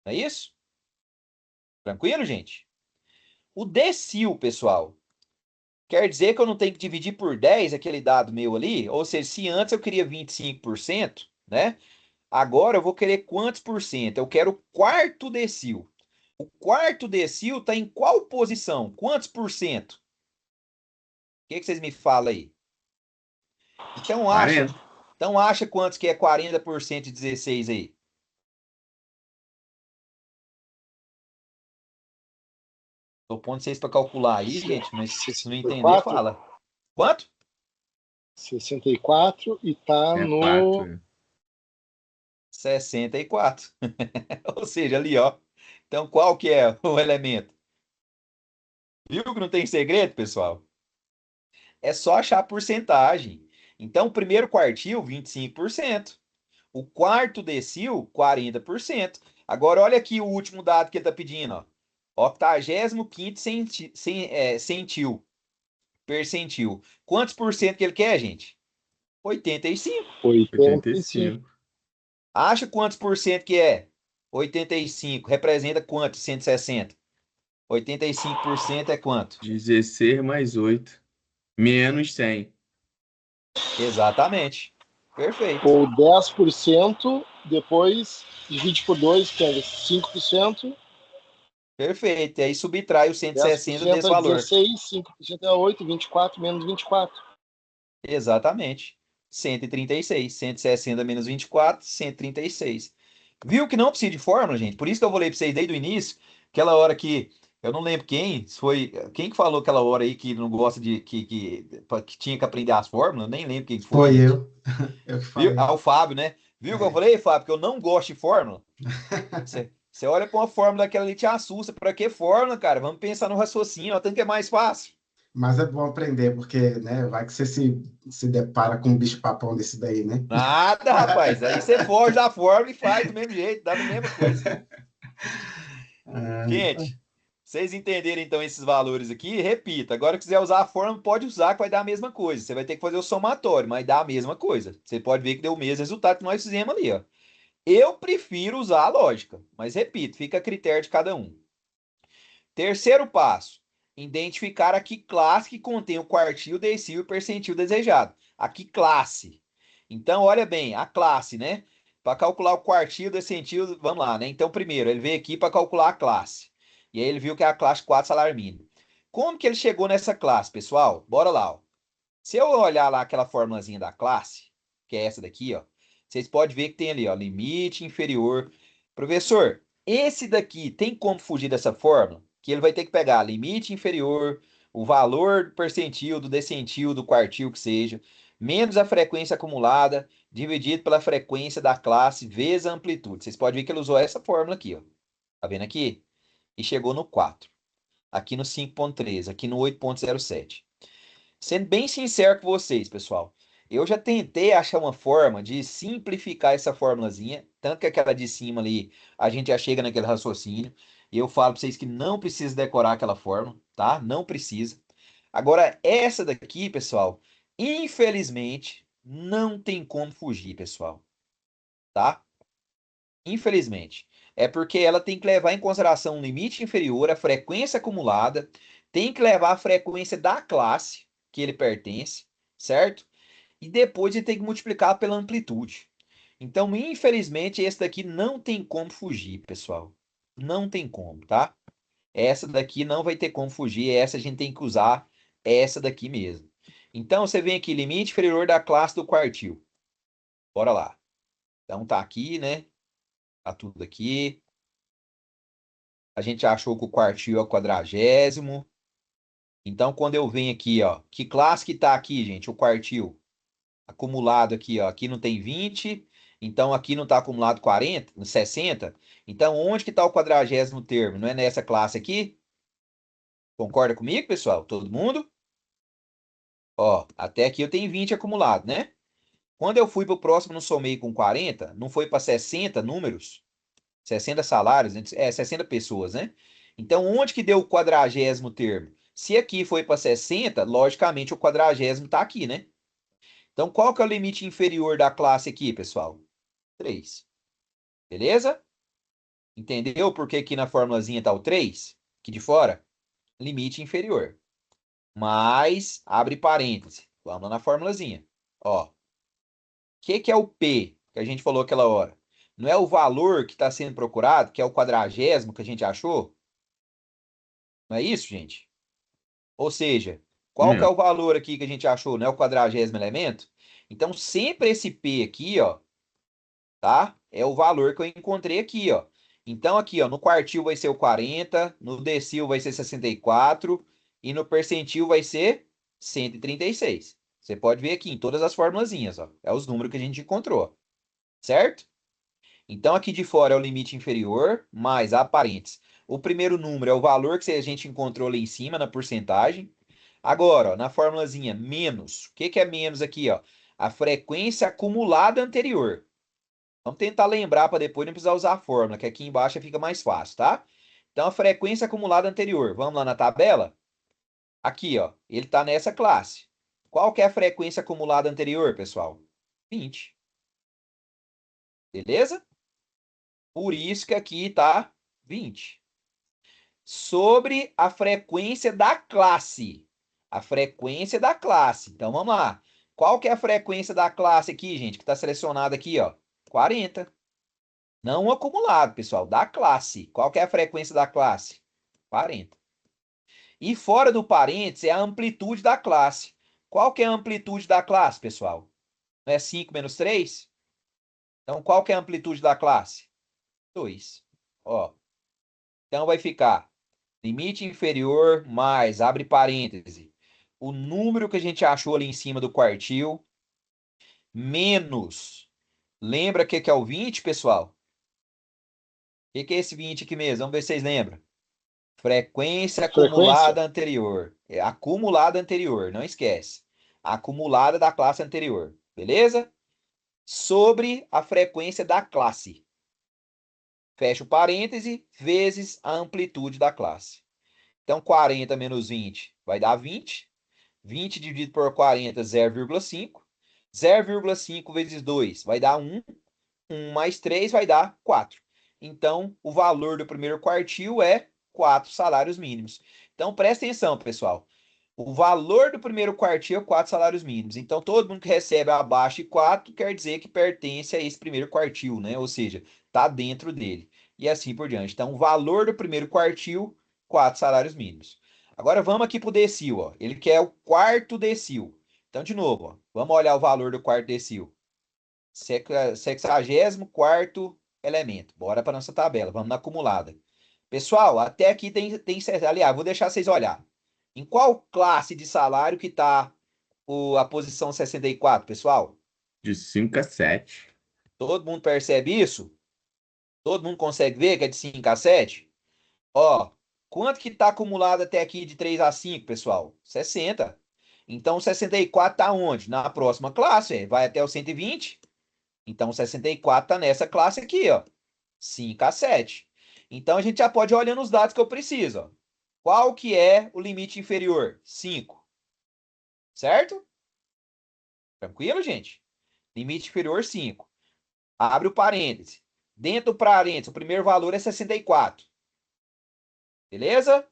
Não é isso? Tranquilo, gente? O decil, pessoal, quer dizer que eu não tenho que dividir por 10 aquele dado meu ali? Ou seja, se antes eu queria 25%, né? Agora eu vou querer quantos por cento? Eu quero o quarto decil. O quarto decil está em qual posição? Quantos por cento? O que vocês me falam aí? Então acha, 40. então acha quantos que é 40% de 16 aí? Tô pondo vocês para calcular aí, gente, mas se não entender, 64? fala. Quanto? 64 e tá É no 4. 64. Ou seja, ali, ó. Então, qual que é o elemento? Viu que não tem segredo, pessoal? É só achar a porcentagem. Então, o primeiro quartil, 25%. O quarto decil, 40%. Agora, olha aqui o último dado que ele está pedindo, ó. 85º centil. Percentil. Quantos por cento que ele quer, gente? 85. 85. 85. Acha quantos por cento que é? 85. Representa quanto? 160. 85% é quanto? 16 mais 8. Menos 100. Exatamente. Perfeito. Ou 10%, depois divide por 2, que é 5%. Perfeito. E aí subtrai o 160 desse 10% é valor. 16, 5% é 8, 24 menos 24. Exatamente. 136. 160 menos 24, 136. Viu que não precisa de fórmula, gente? Por isso que eu falei para vocês desde o início, aquela hora que eu não lembro quem, se foi quem que falou aquela hora aí que não gosta de que tinha que aprender as fórmulas, eu nem lembro quem foi, Foi gente. eu. Eu que Viu? falei. Ah, o Fábio, né? Viu que eu É. falei, Fábio, que eu não gosto de fórmula? Você olha para uma fórmula daquela ali te assusta. Para que fórmula, cara? Vamos pensar no raciocínio, ó, tanto que é mais fácil. Mas é bom aprender, porque, né, vai que você se depara com um bicho-papão desse daí, né? Nada, rapaz. Aí você foge da fórmula e faz do mesmo jeito, dá a mesma coisa. Ah, Gente, vocês entenderem então esses valores aqui, repita. Agora, se quiser usar a fórmula, pode usar, que vai dar a mesma coisa. Você vai ter que fazer o somatório, mas dá a mesma coisa. Você pode ver que deu o mesmo resultado que nós fizemos ali, ó. Eu prefiro usar a lógica, mas repito, fica a critério de cada um. Terceiro passo: identificar a que classe que contém o quartil, decil e percentil desejado. A que classe? Então, olha bem, a classe, né? Para calcular o quartil, decentio, vamos lá, né? Então, primeiro, ele veio aqui para calcular a classe. E aí ele viu que é a classe 4 salário mínimo. Como que ele chegou nessa classe, pessoal? Bora lá, ó. Se eu olhar lá aquela formulazinha da classe, que é essa daqui, ó, vocês podem ver que tem ali, ó, limite inferior. Professor, esse daqui tem como fugir dessa fórmula? Que ele vai ter que pegar limite inferior, o valor do percentil, do decentil, do quartil que seja, menos a frequência acumulada, dividido pela frequência da classe, vezes a amplitude. Vocês podem ver que ele usou essa fórmula aqui, ó. Tá vendo aqui? E chegou no 4. Aqui no 5.13, aqui no 8.07. Sendo bem sincero com vocês, pessoal, eu já tentei achar uma forma de simplificar essa formulazinha, tanto que aquela de cima ali, a gente já chega naquele raciocínio, e eu falo para vocês que não precisa decorar aquela fórmula, tá? Não precisa. Agora, essa daqui, pessoal, infelizmente, não tem como fugir, pessoal, tá? Infelizmente. É porque ela tem que levar em consideração um limite inferior, a frequência acumulada, tem que levar a frequência da classe que ele pertence, certo? E depois ele tem que multiplicar pela amplitude. Então, infelizmente, esse daqui não tem como fugir, pessoal. Não tem como, tá? Essa daqui não vai ter como fugir, essa a gente tem que usar essa daqui mesmo. Então, você vem aqui, limite inferior da classe do quartil. Bora lá. Então, tá aqui, né? Tá tudo aqui. A gente achou que o quartil é o quadragésimo. Então, quando eu venho aqui, ó, que classe que tá aqui, gente? O quartil acumulado aqui, ó. Aqui não tem 20, então aqui não tá acumulado 40, 60. Então, onde que tá o quadragésimo termo? Não é nessa classe aqui? Concorda comigo, pessoal? Todo mundo? Ó, até aqui eu tenho 20 acumulado, né? Quando eu fui pro próximo, não somei com 40, não foi para 60 números? 60 salários, né? 60 pessoas, né? Então, onde que deu o quadragésimo termo? Se aqui foi para 60, logicamente o quadragésimo está aqui, né? Então, qual que é o limite inferior da classe aqui, pessoal? 3. Beleza? Entendeu por que aqui na formulazinha está o 3? Aqui de fora? Limite inferior. Mais, abre parêntese. Vamos lá na formulazinha. Ó, o que é o P que a gente falou aquela hora? Não é o valor que está sendo procurado, que é o quadragésimo que a gente achou? Não é isso, gente? Ou seja, qual que é É. o valor aqui que a gente achou, né? O quadragésimo elemento. Então, sempre esse P aqui, ó, tá? É o valor que eu encontrei aqui, ó. Então, aqui, ó, no quartil vai ser o 40, no decil vai ser 64 e no percentil vai ser 136. Você pode ver aqui em todas as formulazinhas, ó. É os números que a gente encontrou, certo? Então, aqui de fora é o limite inferior, mais a parênteses. O primeiro número é o valor que a gente encontrou lá em cima, na porcentagem. Agora, ó, na formulazinha, menos. O que é menos aqui, ó? A frequência acumulada anterior. Vamos tentar lembrar para depois não precisar usar a fórmula, que aqui embaixo fica mais fácil, tá? Então, a frequência acumulada anterior. Vamos lá na tabela? Aqui, ó. Ele está nessa classe. Qual que é a frequência acumulada anterior, pessoal? 20. Beleza? Por isso que aqui está 20. Sobre a frequência da classe. A frequência da classe. Então, vamos lá. Qual que é a frequência da classe aqui, gente? Que está selecionada aqui, ó. 40. Não acumulado, pessoal. Da classe. Qual que é a frequência da classe? 40. E fora do parênteses é a amplitude da classe. Qual que é a amplitude da classe, pessoal? Não é 5 menos 3? Então, qual que é a amplitude da classe? 2. Ó. Então, vai ficar limite inferior mais, abre parêntese, o número que a gente achou ali em cima do quartil, menos, lembra o que é o 20, pessoal? O que é esse 20 aqui mesmo? Vamos ver se vocês lembram. Frequência Frequência? acumulada anterior. É acumulada anterior, não esquece. Acumulada da classe anterior, beleza? Sobre a frequência da classe. Fecha o parêntese, vezes a amplitude da classe. Então, 40 menos 20 vai dar 20. 20 dividido por 40, 0,5. 0,5 vezes 2 vai dar 1. 1 mais 3 vai dar 4. Então, o valor do primeiro quartil é 4 salários mínimos. Então, presta atenção, pessoal. O valor do primeiro quartil é 4 salários mínimos. Então, todo mundo que recebe abaixo de 4 quer dizer que pertence a esse primeiro quartil, né? Ou seja, está dentro dele. E assim por diante. Então, o valor do primeiro quartil, 4 salários mínimos. Agora, vamos aqui para o decil, ó. Ele quer o quarto decil. Então, de novo, ó, vamos olhar o valor do quarto decil. 64º elemento. Bora para nossa tabela. Vamos na acumulada. Pessoal, até aqui tem. Aliás, vou deixar vocês olhar. Em qual classe de salário que está a posição 64, pessoal? De 5 a 7. Todo mundo percebe isso? Todo mundo consegue ver que é de 5 a 7? Ó, quanto que está acumulado até aqui de 3 a 5, pessoal? 60. Então, o 64 está onde? Na próxima classe, vai até o 120. Então, o 64 está nessa classe aqui, ó. 5 a 7. Então, a gente já pode ir olhando os dados que eu preciso, ó. Qual que é o limite inferior? 5. Certo? Tranquilo, gente? Limite inferior, 5. Abre o parêntese. Dentro do parêntese, o primeiro valor é 64. Beleza?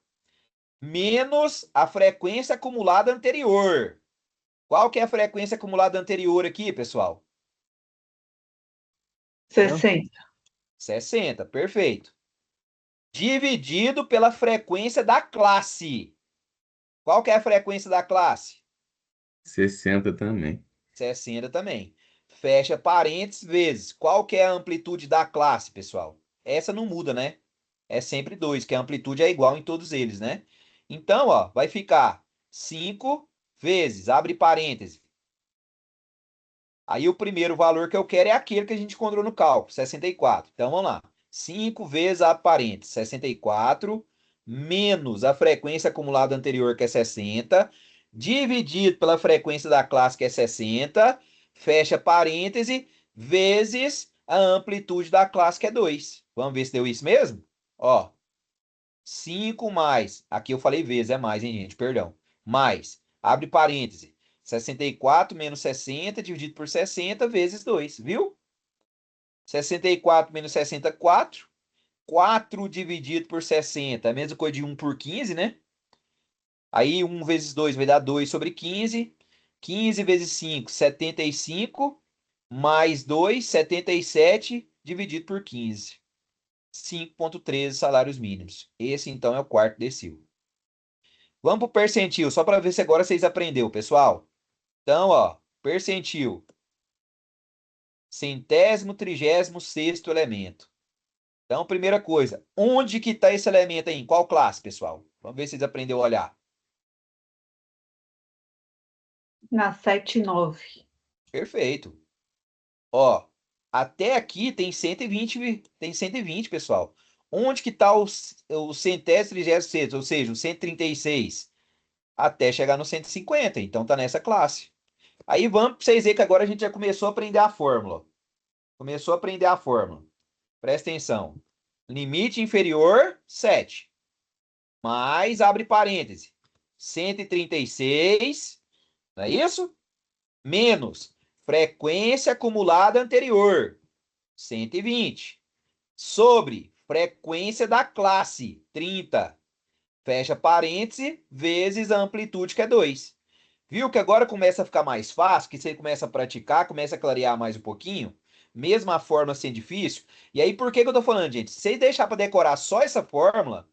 Menos a frequência acumulada anterior. Qual que é a frequência acumulada anterior aqui, pessoal? 60. 60, perfeito. Dividido pela frequência da classe. Qual que é a frequência da classe? 60 também. 60 também. Fecha parênteses vezes. Qual que é a amplitude da classe, pessoal? Essa não muda, né? É sempre 2, que a amplitude é igual em todos eles, né? Então, ó, vai ficar 5 vezes, abre parêntese. Aí o primeiro valor que eu quero é aquele que a gente encontrou no cálculo, 64. Então, vamos lá. 5 vezes, abre parênteses, 64, menos a frequência acumulada anterior, que é 60, dividido pela frequência da classe, que é 60, fecha parêntese, vezes a amplitude da classe, que é 2. Vamos ver se deu isso mesmo? Ó, 5 mais, aqui eu falei vezes, é mais, hein, gente? Perdão. Mais, abre parêntese, 64 menos 60 dividido por 60 vezes 2, viu? 64 menos 60, 4. 4 dividido por 60, a mesma coisa de 1 por 15, né? Aí 1 vezes 2 vai dar 2 sobre 15. 15 vezes 5, 75. Mais 2, 77 dividido por 15. 5,13 salários mínimos. Esse, então, é o quarto decil. Vamos para o percentil, só para ver se agora vocês aprenderam, pessoal. Então, ó, percentil. Centésimo, 36º elemento. Então, primeira coisa, onde que está esse elemento aí? Em qual classe, pessoal? Vamos ver se vocês aprenderam a olhar. Na 7 e 9. Perfeito. Ó, até aqui tem 120, pessoal. Onde que está o centésimo, 36º, ou seja, o 136? Até chegar no 150, então tá nessa classe. Aí vamos para vocês verem que agora a gente já começou a aprender a fórmula. Começou a aprender a fórmula. Presta atenção. Limite inferior, 7. Mais, abre parêntese, 136, não é isso? Menos frequência acumulada anterior, 120. Sobre frequência da classe, 30. Fecha parêntese, vezes a amplitude, que é 2. Viu que agora começa a ficar mais fácil, que você começa a praticar, começa a clarear mais um pouquinho, mesmo a fórmula sendo difícil. E aí, por que que eu tô falando, gente? Se você deixar para decorar só essa fórmula,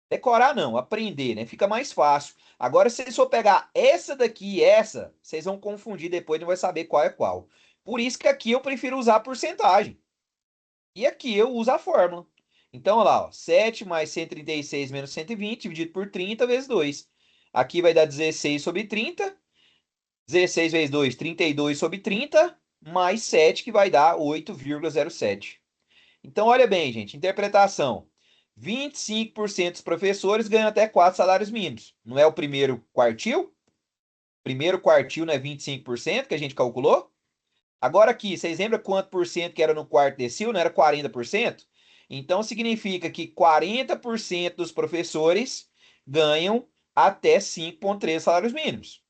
decorar não, aprender, né? Fica mais fácil. Agora, se vocês for pegar essa daqui e essa, vocês vão confundir depois, não vai saber qual é qual. Por isso que aqui eu prefiro usar a porcentagem. E aqui eu uso a fórmula. Então, olha lá, ó, 7 mais 136 menos 120 dividido por 30 vezes 2. Aqui vai dar 16 sobre 30. 16 vezes 2, 32 sobre 30, mais 7, que vai dar 8,07. Então, olha bem, gente, interpretação. 25% dos professores ganham até 4 salários mínimos. Não é o primeiro quartil? Primeiro quartil não é 25% que a gente calculou? Agora aqui, vocês lembram quanto por cento que era no quarto decil? Não era 40%? Então, significa que 40% dos professores ganham até 5,3 salários mínimos.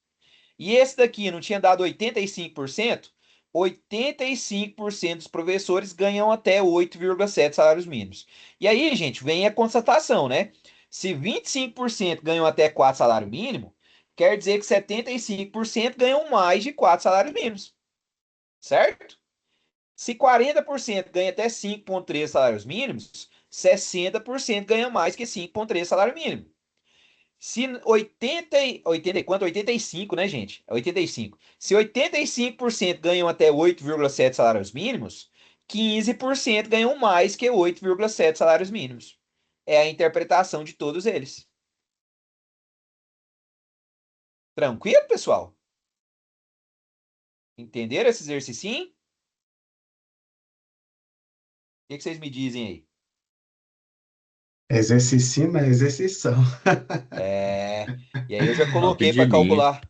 E esse daqui não tinha dado 85%? 85% dos professores ganham até 8,7 salários mínimos. E aí, gente, vem a constatação, né? Se 25% ganham até 4 salário mínimo, quer dizer que 75% ganham mais de 4 salários mínimos, certo? Se 40% ganha até 5,3 salários mínimos, 60% ganha mais que 5,3 salário mínimo. Se 80 quanto? 85, né, gente? É 85. Se 85% ganham até 8,7 salários mínimos, 15% ganham mais que 8,7 salários mínimos. É a interpretação de todos eles. Tranquilo, pessoal? Entenderam esse exercício? O que vocês me dizem aí? Exercício, mas exercição. E aí eu já Top coloquei de para linha. calcular.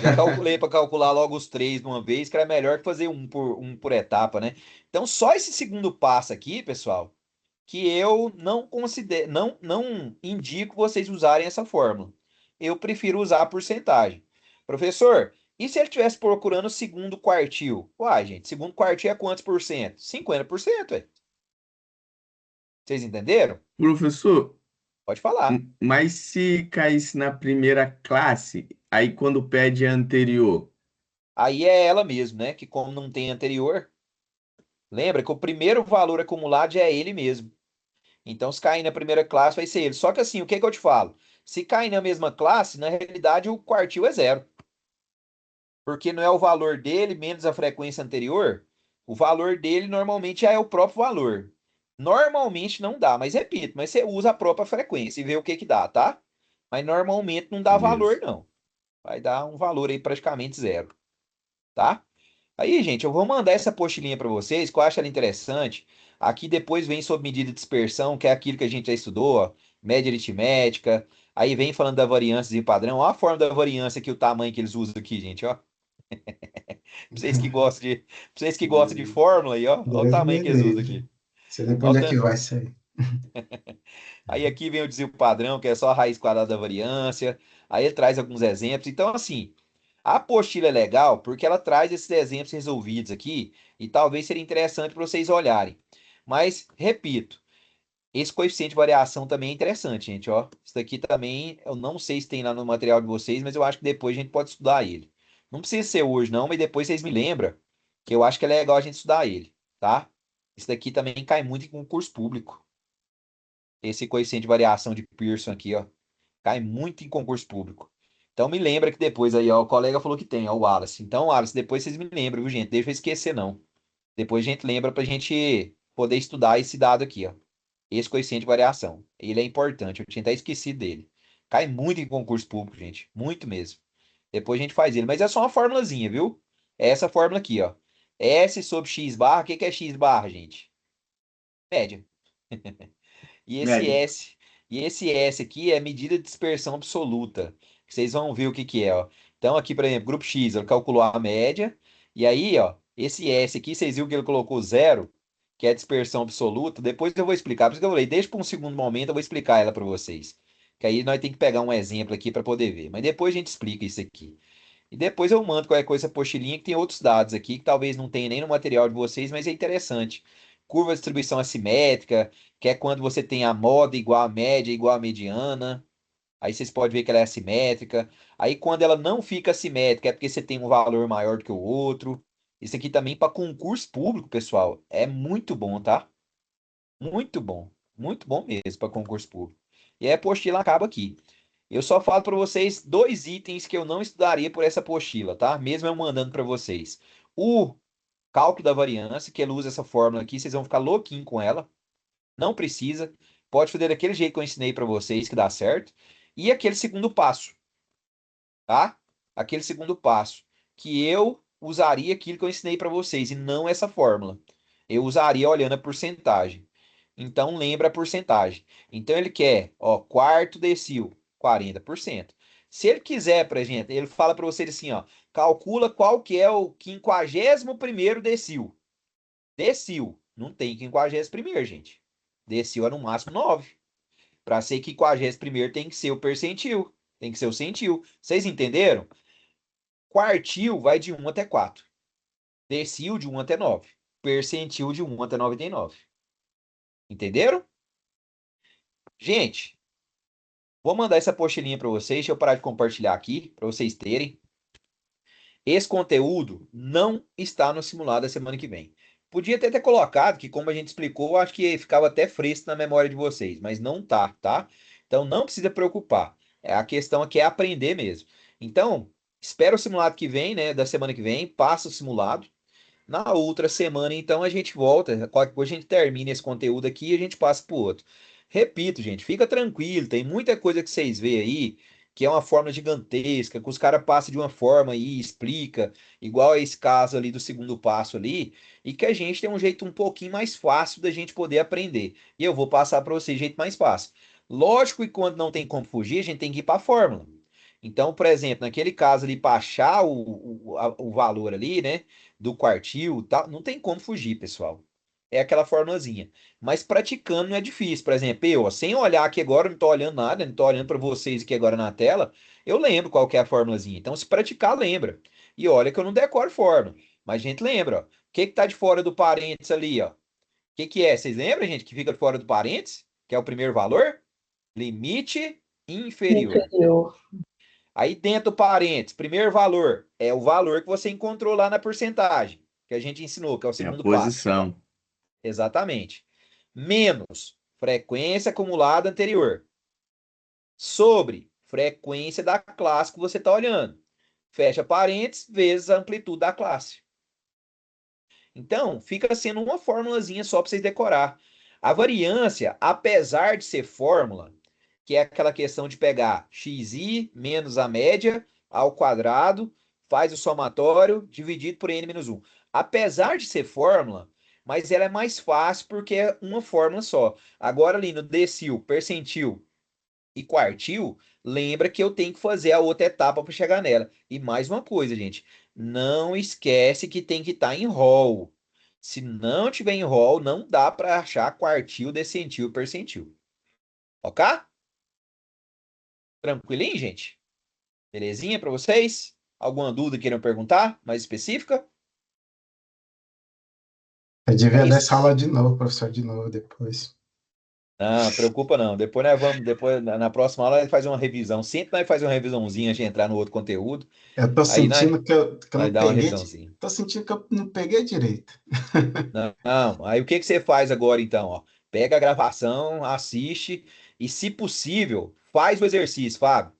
Já calculei para calcular logo os três de uma vez, que era melhor que fazer um por etapa, né? Então, só esse segundo passo aqui, pessoal, que eu não considero, não indico vocês usarem essa fórmula. Eu prefiro usar a porcentagem. Professor, e se ele estivesse procurando o segundo quartil? Uai, gente, segundo quartil é quantos por cento? 50%, ué. Vocês entenderam? Professor, Pode falar. mas se caísse na primeira classe, aí quando pede a anterior, Aí é ela mesmo, né? Que como não tem anterior, lembra que o primeiro valor acumulado já é ele mesmo. Então, se cair na primeira classe, vai ser ele. Só que assim, o que que eu te falo? Se cair na mesma classe, na realidade o quartil é zero. Porque não é o valor dele menos a frequência anterior. O valor dele normalmente já é o próprio valor. Normalmente não dá, mas repito, mas você usa a própria frequência e vê o que que dá, tá? Mas normalmente não dá valor, beleza. não. Vai dar um valor aí praticamente zero, tá? Aí, gente, eu vou mandar essa postilinha para vocês, que eu acho ela interessante. Aqui depois vem sobre medida de dispersão, que é aquilo que a gente já estudou, ó, média aritmética. Aí vem falando da variância e padrão. Ó a forma da variância aqui, o tamanho que eles usam aqui, gente, ó. Pra vocês que gostam de fórmula aí, ó o Deus tamanho me que eles usam aqui. livre. Sei nem pra Ó o onde é que tanto. vai isso aí. Aí aqui vem o desvio padrão, que é só a raiz quadrada da variância. Aí ele traz alguns exemplos. Então, assim, a apostila é legal porque ela traz esses exemplos resolvidos aqui e talvez seria interessante para vocês olharem. Mas, repito, esse coeficiente de variação também é interessante, gente, ó. Isso daqui também, eu não sei se tem lá no material de vocês, mas eu acho que depois a gente pode estudar ele. Não precisa ser hoje, não, mas depois vocês me lembram que eu acho que é legal a gente estudar ele, tá? Isso daqui também cai muito em concurso público. Esse coeficiente de variação de Pearson aqui, ó, cai muito em concurso público. Então me lembra que depois aí, ó, o colega falou que tem, ó, o Wallace. Então, Wallace, depois vocês me lembram, viu, gente? Deixa eu esquecer, não. Depois a gente lembra pra gente poder estudar esse dado aqui, ó. Esse coeficiente de variação. Ele é importante, eu tinha até esquecido dele. Cai muito em concurso público, gente. Muito mesmo. Depois a gente faz ele. Mas é só uma formulazinha, viu? É essa fórmula aqui, ó. S sobre x barra. O que que é x barra, gente? Média. E esse Média. S, e esse S aqui é medida de dispersão absoluta. Que vocês vão ver o que que é, ó. Então aqui, por exemplo, grupo X, ele calculou a média. E aí, ó, esse S aqui, vocês viram que ele colocou zero, que é a dispersão absoluta. Depois eu vou explicar. Por isso que eu falei, deixa para um segundo momento, eu vou explicar ela para vocês. Que aí nós temos que pegar um exemplo aqui para poder ver. Mas depois a gente explica isso aqui. E depois eu mando qualquer coisa postilinha que tem outros dados aqui que talvez não tenha nem no material de vocês, mas é interessante. Curva de distribuição assimétrica, que é quando você tem a moda igual à média igual à mediana. Aí vocês podem ver que ela é assimétrica. Aí quando ela não fica assimétrica é porque você tem um valor maior do que o outro. Isso aqui também para concurso público, pessoal, é muito bom, tá? Muito bom. Muito bom mesmo para concurso público. E aí a apostila acaba aqui. Eu só falo para vocês dois itens que eu não estudaria por essa apostila, tá? Mesmo eu mandando para vocês. O cálculo da variância, que ele usa essa fórmula aqui, vocês vão ficar louquinho com ela. Não precisa. Pode fazer daquele jeito que eu ensinei para vocês, que dá certo. E aquele segundo passo, tá? Aquele segundo passo, que eu usaria aquilo que eu ensinei para vocês, e não essa fórmula. Eu usaria olhando a porcentagem. Então, lembra a porcentagem. Então, ele quer, ó, quarto decil, 40%. Se ele quiser, pra gente, ele fala para vocês assim, ó, calcula qual que é o 51º decil. Decil, não tem 51º, gente. Decil é no máximo 9. Para ser 51º tem que ser o percentil, tem que ser o centil. Vocês entenderam? Quartil vai de 1 até 4. Decil de 1 até 9. Percentil de 1 até 99. Entenderam? Gente, Vou mandar essa apostilinha para vocês. Deixa eu parar de compartilhar aqui, para vocês terem. Esse conteúdo não está no simulado da semana que vem. Podia até ter colocado, que como a gente explicou, acho que ficava até fresco na memória de vocês, mas não tá, tá? Então não precisa preocupar. A questão aqui é aprender mesmo. Então, espera o simulado que vem, né, da semana que vem, passa o simulado. Na outra semana, então, a gente volta. Qualquer coisa a gente termina esse conteúdo aqui e a gente passa para o outro. Repito, gente, fica tranquilo. Tem muita coisa que vocês veem aí que é uma forma gigantesca, que os caras passam de uma forma aí, explica, igual esse caso ali do segundo passo ali, e que a gente tem um jeito um pouquinho mais fácil da gente poder aprender. E eu vou passar para vocês o jeito mais fácil. Lógico que quando não tem como fugir, a gente tem que ir para a fórmula. Então, por exemplo, naquele caso ali, para achar o valor ali, né? Do quartil, tá? Não tem como fugir, pessoal. É aquela formulazinha. Mas praticando não é difícil. Por exemplo, eu, ó, sem olhar aqui agora, não estou olhando nada, não estou olhando para vocês aqui agora na tela, eu lembro qual que é a formulazinha. Então, se praticar, lembra. E olha que eu não decoro fórmula, mas a gente lembra, ó. O que que tá de fora do parênteses ali, ó? O que que é? Vocês lembram, gente, que fica de fora do parênteses? Que é o primeiro valor? Limite inferior. Inferior. Aí dentro do parênteses, primeiro valor é o valor que você encontrou lá na porcentagem, que a gente ensinou, que é o É a segundo passo. posição. Exatamente. Menos frequência acumulada anterior. Sobre frequência da classe que você está olhando. Fecha parênteses, vezes a amplitude da classe. Então, fica sendo uma formulazinha só para vocês decorar. A variância, apesar de ser fórmula, que é aquela questão de pegar xi menos a média ao quadrado, faz o somatório, dividido por n-1. Apesar de ser fórmula, mas ela é mais fácil porque é uma fórmula só. Agora ali no decil, percentil e quartil, lembra que eu tenho que fazer a outra etapa para chegar nela. E mais uma coisa, gente, não esquece que tem que estar em rol. Se não tiver em rol, não dá para achar quartil, decentil e percentil. Ok? Tranquilinho, gente? Belezinha para vocês? Alguma dúvida queiram perguntar? Mais específica? Eu devia É dar isso? essa aula de novo, professor, de novo depois. Não, preocupa não. Depois nós vamos, depois na próxima aula nós faz uma revisão. Sempre nós faz uma revisãozinha antes de entrar no outro conteúdo. Eu tô Aí nós, sentindo que eu nós não dá uma peguei, revisãozinha. tô sentindo que eu não peguei direito. Não, não. Aí o que que você faz agora então, ó? Pega a gravação, assiste e, se possível, faz o exercício, Fábio.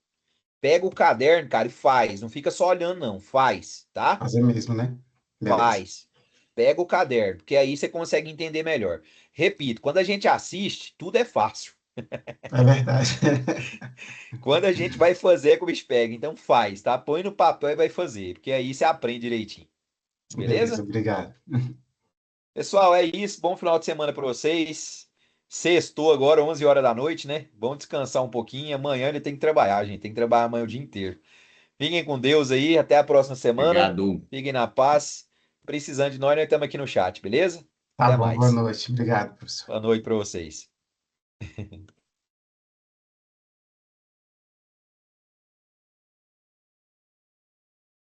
Pega o caderno, cara, e faz. Não fica só olhando, não. Faz, tá? Fazer mesmo, né? Beleza. Faz. Pega o caderno, porque aí você consegue entender melhor. Repito, quando a gente assiste, tudo é fácil. É verdade. Quando a gente vai fazer, é que o bicho pega. Então faz, tá? Põe no papel e vai fazer, porque aí você aprende direitinho. Beleza, Beleza? obrigado. Pessoal, é isso. Bom final de semana para vocês. Sextou agora, 11 horas da noite, né? Vão descansar um pouquinho. Amanhã ele tem que trabalhar, gente. Tem que trabalhar amanhã o dia inteiro. Fiquem com Deus aí. Até a próxima semana. Obrigado. Fiquem na paz. Precisando de nós estamos aqui no chat, beleza? Tá Até bom, boa mais. noite. Obrigado, professor. Boa noite para vocês.